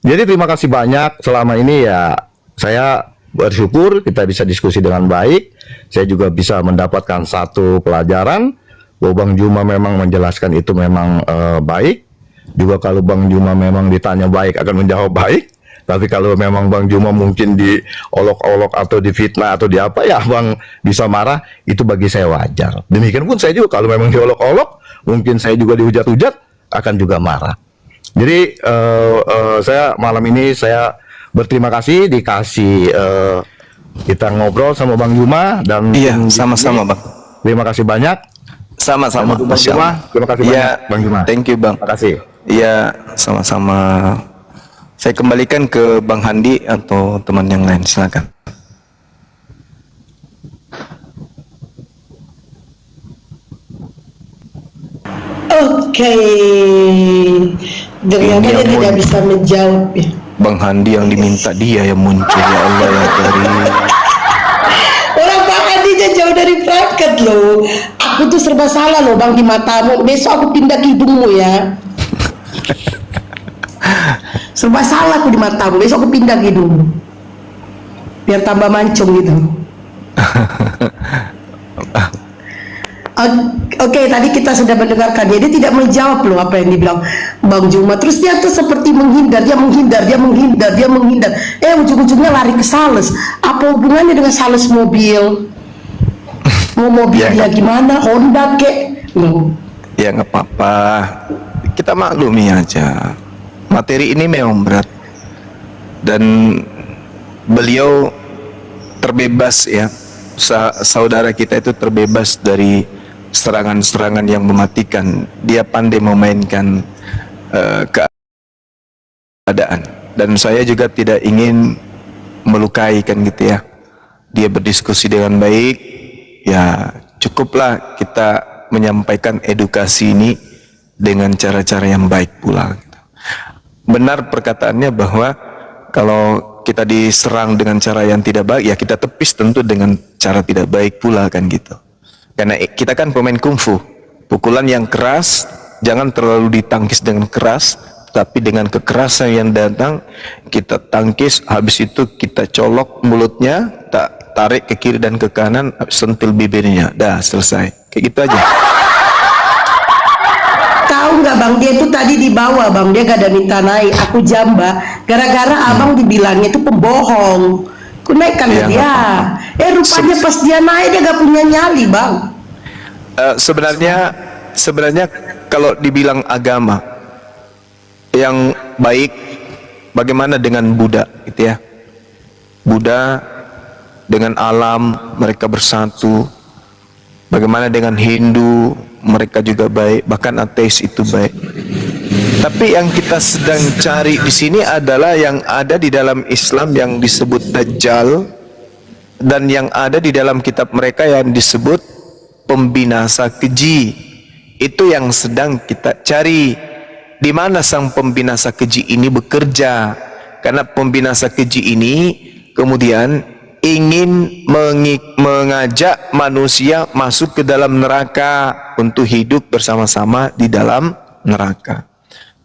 Jadi terima kasih banyak selama ini ya, saya bersyukur kita bisa diskusi dengan baik. Saya juga bisa mendapatkan satu pelajaran bahwa Bang Juma memang menjelaskan itu memang baik. Juga kalau Bang Juma memang ditanya baik akan menjawab baik. Tapi kalau memang Bang Juma mungkin diolok-olok atau difitnah atau di apa ya Bang bisa marah, itu bagi saya wajar. Demikian pun saya juga kalau memang diolok-olok, mungkin saya juga dihujat-hujat akan juga marah. Jadi saya malam ini saya berterima kasih dikasih kita ngobrol sama Bang Juma dan Iya, sama-sama Bang. Terima kasih banyak. Sama-sama. Bang Juma, terima kasih banyak Bang Juma. Thank you Bang. Terima kasih. Iya, sama-sama. Saya kembalikan ke Bang Handi atau teman yang lain, silakan. Oke, ternyata dia tidak bisa menjawab ya. Bang Handi yang diminta dia yang muncul, ya Allah ya dari. Orang Pak Hadi aja jauh dari praktek loh. Aku tuh serba salah loh bang di matamu. Besok aku pindah ke hidungmu ya. Serba salah aku di matamu. Besok aku pindah ke hidungmu. Biar tambah mancung gitu. Oke, tadi kita sudah mendengarkan dia tidak menjawab loh apa yang dibilang Bang Juma. Terus dia tuh seperti menghindar, dia menghindar. Ujung-ujungnya lari ke sales. Apa hubungannya dengan sales mobil? Mau mobil Ya, dia gimana? Honda kek? Ya nggak apa-apa, kita maklumi aja. Materi ini memang berat dan beliau terbebas ya. Saudara kita itu terbebas dari serangan-serangan yang mematikan. Dia pandai memainkan keadaan, dan saya juga tidak ingin melukai kan gitu ya. Dia berdiskusi dengan baik, ya cukuplah kita menyampaikan edukasi ini dengan cara-cara yang baik pula gitu. Benar perkataannya bahwa kalau kita diserang dengan cara yang tidak baik, ya kita tepis tentu dengan cara tidak baik pula kan gitu. Karena kita kan pemain kungfu, pukulan yang keras jangan terlalu ditangkis dengan keras, tapi dengan kekerasan yang datang kita tangkis, habis itu kita colok mulutnya, tak tarik ke kiri dan ke kanan, sentil bibirnya, dah selesai, kayak gitu aja. Tahu nggak bang, dia itu tadi di bawah bang, dia gak ada minta naik. Aku jamba, gara-gara abang dibilangnya itu pembohong. Aku naikkan Ya, dia. Rupanya pas dia naik dia gak punya nyali bang. Sebenarnya kalau dibilang agama yang baik, bagaimana dengan Buddha gitu ya? Buddha dengan alam mereka bersatu. Bagaimana dengan Hindu, mereka juga baik, bahkan ateis itu baik. Tapi yang kita sedang cari di sini adalah yang ada di dalam Islam yang disebut Dajjal, dan yang ada di dalam kitab mereka yang disebut pembinasa keji. Itu yang sedang kita cari. Di mana sang pembinasa keji ini bekerja? Karena pembinasa keji ini kemudian ingin mengajak manusia masuk ke dalam neraka untuk hidup bersama-sama di dalam neraka.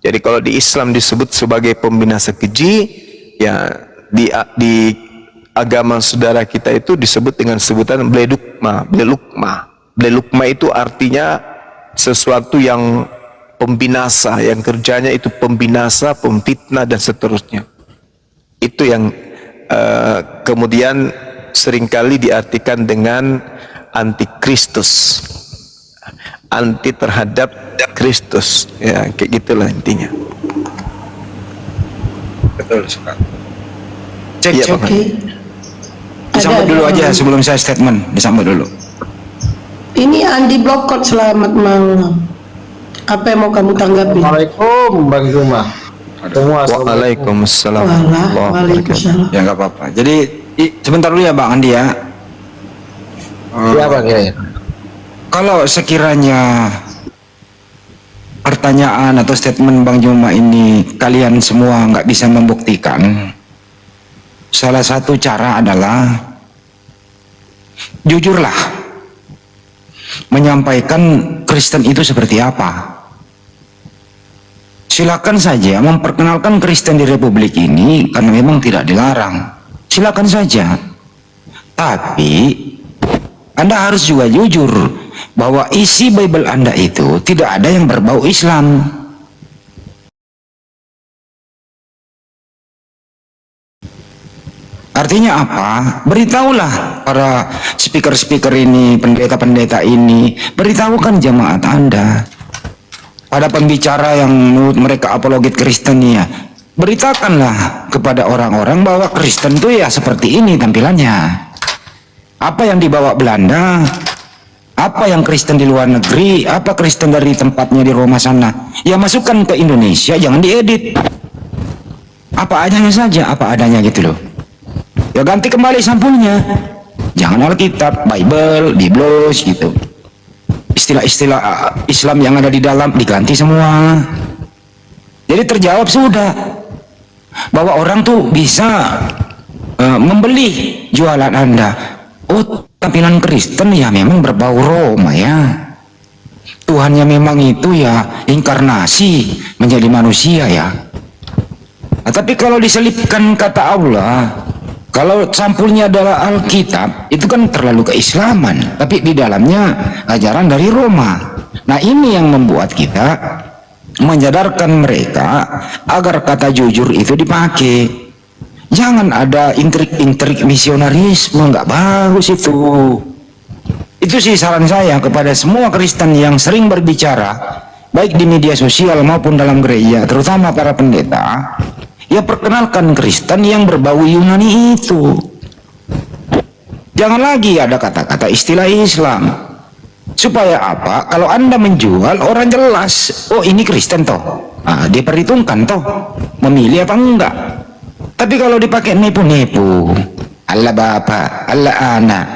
Jadi kalau di Islam disebut sebagai pembinasa keji, ya di agama saudara kita itu disebut dengan sebutan bledukma. Lelukma itu artinya sesuatu yang pembinasa, yang kerjanya itu pembinasa, pemfitnah dan seterusnya. Itu yang kemudian seringkali diartikan dengan antikristus, anti terhadap Kristus, ya kayak gitulah intinya. Betul sekali. Cek, Iya, cek. Bang. Disambut dulu aja sebelum saya statement. Disambut dulu. Ini Andi Blokot, selamat malam. Apa yang mau kamu tanggapi? Assalamualaikum Bang Juma. Semua Waalaikumsalam. Waalaikumsalam. Ya nggak apa-apa. Jadi sebentar dulu ya Bang Andi ya. Iya Bang ya. Kalau sekiranya pertanyaan atau statement Bang Juma ini kalian semua nggak bisa membuktikan, salah satu cara adalah jujurlah menyampaikan Kristen itu seperti apa. Silakan saja memperkenalkan Kristen di Republik ini karena memang tidak dilarang. Silakan saja. Tapi Anda harus juga jujur bahwa isi Bible Anda itu tidak ada yang berbau Islam. Artinya apa? Beritahulah para speaker-speaker ini, pendeta-pendeta ini, beritahukan jemaat Anda. Pada pembicara yang menurut mereka apologet Kristen ya, beritakanlah kepada orang-orang bahwa Kristen itu ya seperti ini tampilannya. Apa yang dibawa Belanda, apa yang Kristen di luar negeri, apa Kristen dari tempatnya di Roma sana, ya masukkan ke Indonesia, jangan diedit. Apa adanya saja, apa adanya gitu loh. Ya ganti kembali sampulnya. Jangan Alkitab, Bible, Biblos gitu. Istilah-istilah Islam yang ada di dalam diganti semua. Jadi terjawab sudah bahwa orang tuh bisa membeli jualan Anda. Oh, tampilan Kristen ya memang berbau Roma ya. Tuhannya memang itu ya inkarnasi menjadi manusia ya. Nah, tapi kalau diselipkan kata Allah, kalau sampulnya adalah Alkitab, itu kan terlalu keislaman, tapi di dalamnya ajaran dari Roma. Nah, ini yang membuat kita menyadarkan mereka agar kata jujur itu dipakai. Jangan ada intrik-intrik misionarisme, nggak bagus itu. Itu sih saran saya kepada semua Kristen yang sering berbicara, baik di media sosial maupun dalam gereja, terutama para pendeta. Ya perkenalkan Kristen yang berbau Yunani itu. Jangan lagi ada kata-kata istilah Islam. Supaya apa? Kalau Anda menjual, orang jelas, oh ini Kristen toh. Nah, diperhitungkan toh, memilih apa enggak. Tapi kalau dipakai nipu-nipu, Allah Bapa, Allah Anak.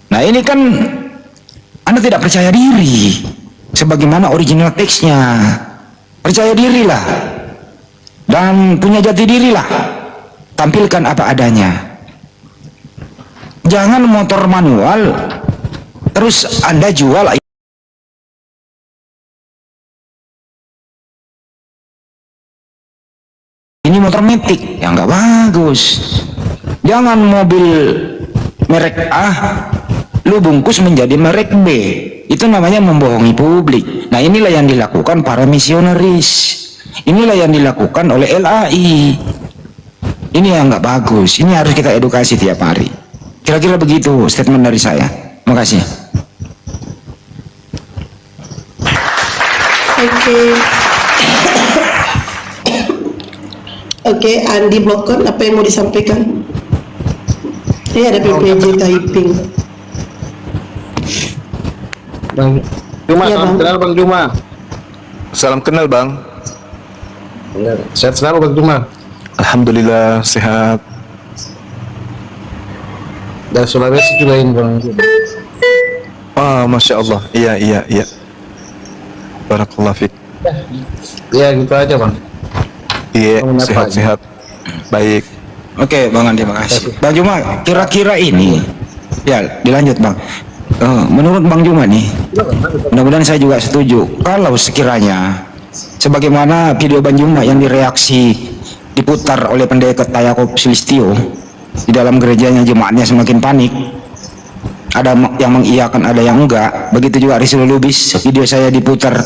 Nah ini kan Anda tidak percaya diri. Sebagaimana original teksnya. Percaya dirilah. Dan punya jati dirilah, tampilkan apa adanya. Jangan motor manual terus Anda jual ini motor metik yang nggak bagus. Jangan mobil merek A lu bungkus menjadi merek B, itu namanya membohongi publik. Nah inilah yang dilakukan para misionaris. Inilah yang dilakukan oleh LAI. Ini yang nggak bagus. Ini harus kita edukasi tiap hari. Kira-kira begitu statement dari saya. Terima kasih. Oke, Andi Blokot, apa yang mau disampaikan? Ini ada PPJ typing. Bang Juma, Iya, salam Bang. kenal Bang Juma. Salam kenal Bang. Sehat selalu Bang Juma. Alhamdulillah sehat. Dari Sulawesi juga ini Bang Juma. Ah, Masya Allah. Iya, iya, iya. Barakallah fiik. Ya gitu aja Bang. Iya, Kamu apa sehat-sehat. Baik. Oke, Bang Andi, makasih. Bang Juma, kira-kira ini, ya dilanjut Bang. Menurut Bang Juma nih, mudah-mudahan saya juga setuju. Kalau sekiranya, sebagaimana video Bang Juma yang direaksi diputar oleh pendeta Yakob Sulistyo di dalam gerejanya, jemaatnya semakin panik. ada yang mengiyakan, ada yang enggak. Begitu juga Rizal Lubis, video saya diputar,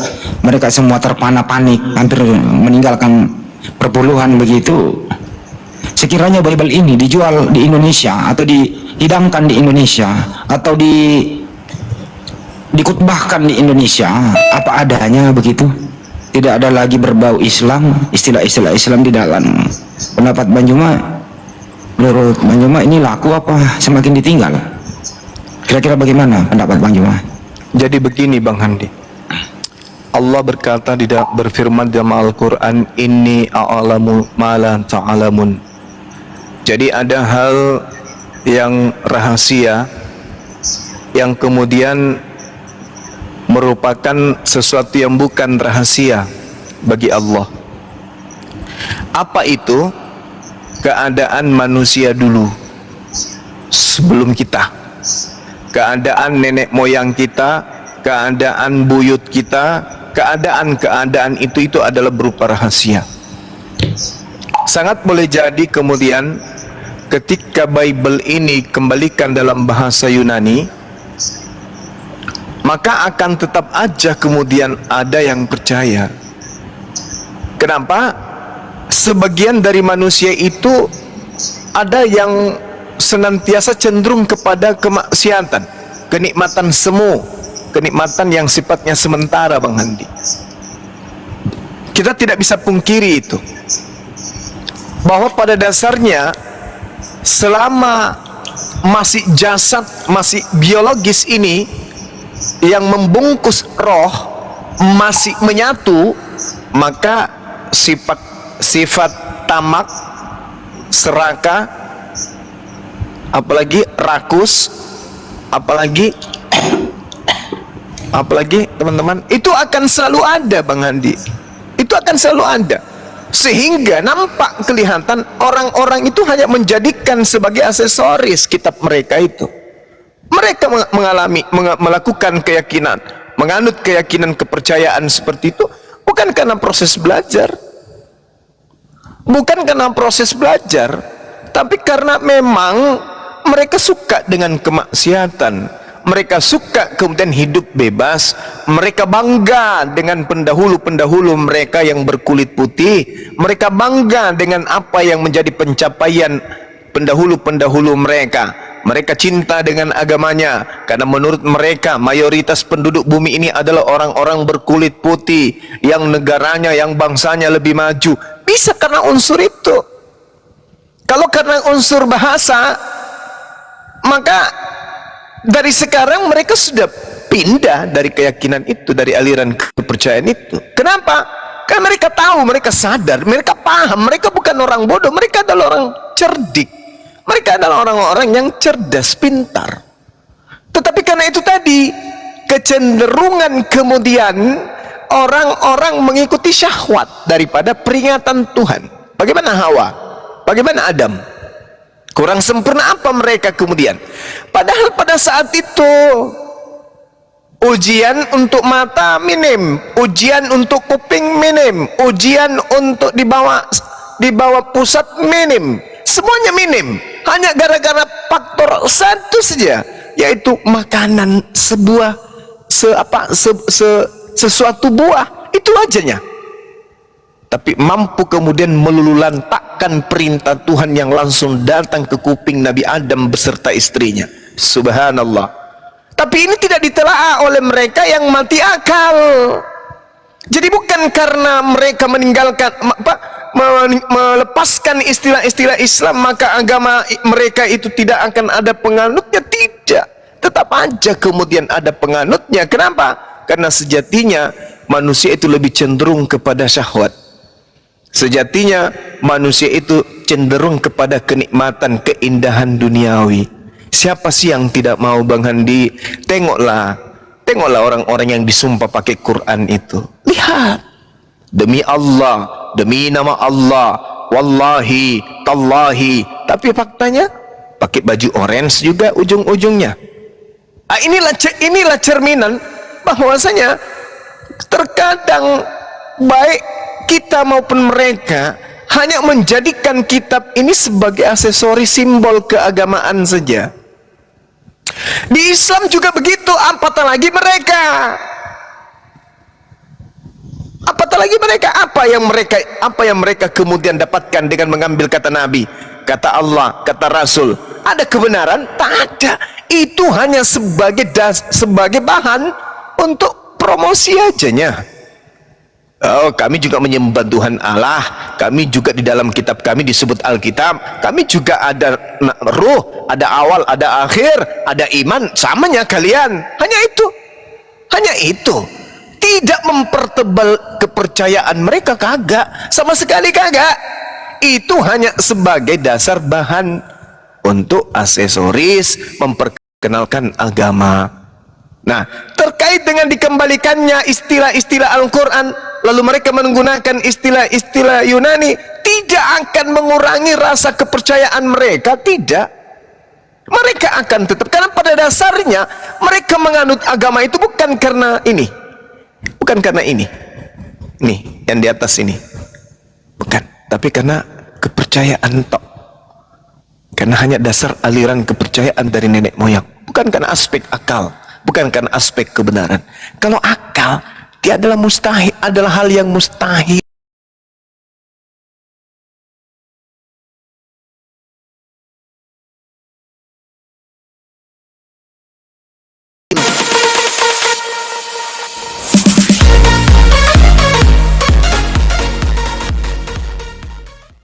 mereka semua terpana panik, hampir meninggalkan perpuluhan begitu. Sekiranya Bible ini dijual di Indonesia atau dihidangkan di Indonesia atau dikutbahkan di Indonesia apa adanya begitu, tidak ada lagi berbau Islam, istilah-istilah Islam di dalam. Pendapat Bang Juma, menurut Bang Juma ini laku apa semakin ditinggal? Kira-kira bagaimana pendapat Bang Juma? Jadi begini Bang Handi, Allah berkata berfirman dalam Al-Quran, inni a'lamu ma la ta'lamun. Jadi ada hal yang rahasia yang kemudian merupakan sesuatu yang bukan rahasia bagi Allah. Apa itu? Keadaan manusia dulu sebelum kita, keadaan nenek moyang kita, keadaan buyut kita, keadaan itu adalah berupa rahasia. Sangat boleh jadi kemudian ketika Bible ini kembalikan dalam bahasa Yunani, maka akan tetap aja kemudian ada yang percaya. Kenapa? Sebagian dari manusia itu ada yang senantiasa cenderung kepada kemaksiatan, kenikmatan semu, kenikmatan yang sifatnya sementara Bang Handi. Kita tidak bisa pungkiri itu, bahwa pada dasarnya selama masih jasad, masih biologis ini yang membungkus roh masih menyatu, maka sifat tamak, serakah, apalagi rakus, apalagi teman-teman, itu akan selalu ada Bang Handi. Itu akan selalu ada, sehingga nampak kelihatan orang-orang itu hanya menjadikan sebagai aksesoris kitab mereka itu. Mereka melakukan keyakinan, menganut keyakinan, kepercayaan seperti itu bukan karena proses belajar, tapi karena memang mereka suka dengan kemaksiatan. Mereka suka kemudian hidup bebas. Mereka bangga dengan pendahulu-pendahulu mereka yang berkulit putih. Mereka bangga dengan apa yang menjadi pencapaian pendahulu-pendahulu mereka. Mereka cinta dengan agamanya karena menurut mereka mayoritas penduduk bumi ini adalah orang-orang berkulit putih yang negaranya, yang bangsanya lebih maju. Bisa karena unsur itu. Kalau karena unsur bahasa, maka dari sekarang mereka sudah pindah dari keyakinan itu, dari aliran kepercayaan itu. Kenapa? Karena mereka tahu, mereka sadar, mereka paham, mereka bukan orang bodoh, mereka adalah orang cerdik. Mereka adalah orang-orang yang cerdas, pintar. Tetapi karena itu tadi, kecenderungan kemudian orang-orang mengikuti syahwat daripada peringatan Tuhan. Bagaimana Hawa? Bagaimana Adam? Kurang sempurna apa mereka kemudian? Padahal pada saat itu ujian untuk mata minim, ujian untuk kuping minim, ujian untuk dibawa pusat minim, semuanya minim. Hanya gara-gara faktor satu saja, yaitu makanan sesuatu buah, itu ajanya. Tapi mampu kemudian melululantakkan perintah Tuhan yang langsung datang ke kuping Nabi Adam beserta istrinya. Subhanallah. Tapi ini tidak ditelaah oleh mereka yang mati akal. Jadi bukan karena mereka meninggalkan melepaskan istilah-istilah Islam maka agama mereka itu tidak akan ada penganutnya. Tidak, tetap aja kemudian ada penganutnya. Kenapa? Karena sejatinya manusia itu lebih cenderung kepada syahwat. Sejatinya manusia itu cenderung kepada kenikmatan, keindahan duniawi. Siapa sih yang tidak mau Bang Handi? Tengoklah orang-orang yang disumpah pakai Quran itu. Lihat, demi Allah, demi nama Allah, wallahi, tallahi. Tapi faktanya pakai baju orange juga ujung-ujungnya. Inilah cerminan bahwasanya terkadang baik kita maupun mereka hanya menjadikan kitab ini sebagai aksesoris simbol keagamaan saja. Di Islam juga begitu, apatah lagi mereka. Apatah lagi mereka, apa yang mereka kemudian dapatkan dengan mengambil kata Nabi, kata Allah, kata Rasul. Ada kebenaran? Tak ada. Itu hanya sebagai bahan untuk promosi ajanya. Oh, kami juga menyembah Tuhan Allah. Kami juga di dalam kitab kami disebut Alkitab. Kami juga ada ruh, ada awal, ada akhir, ada iman. Samanya kalian. Hanya itu. Hanya itu. Tidak mempertebal kepercayaan mereka, kagak. Sama sekali kagak. Itu hanya sebagai dasar bahan untuk aksesoris memperkenalkan agama. Nah, terkait dengan dikembalikannya istilah-istilah Al-Quran, lalu mereka menggunakan istilah-istilah Yunani, tidak akan mengurangi rasa kepercayaan mereka, tidak. Mereka akan tetap, karena pada dasarnya mereka menganut agama itu bukan karena ini, bukan karena ini, nih yang di atas ini, bukan, tapi karena kepercayaan tok, karena hanya dasar aliran kepercayaan dari nenek moyang, bukan karena aspek akal, bukan karena aspek kebenaran. Kalau akal, dia adalah mustahil, adalah hal yang mustahil.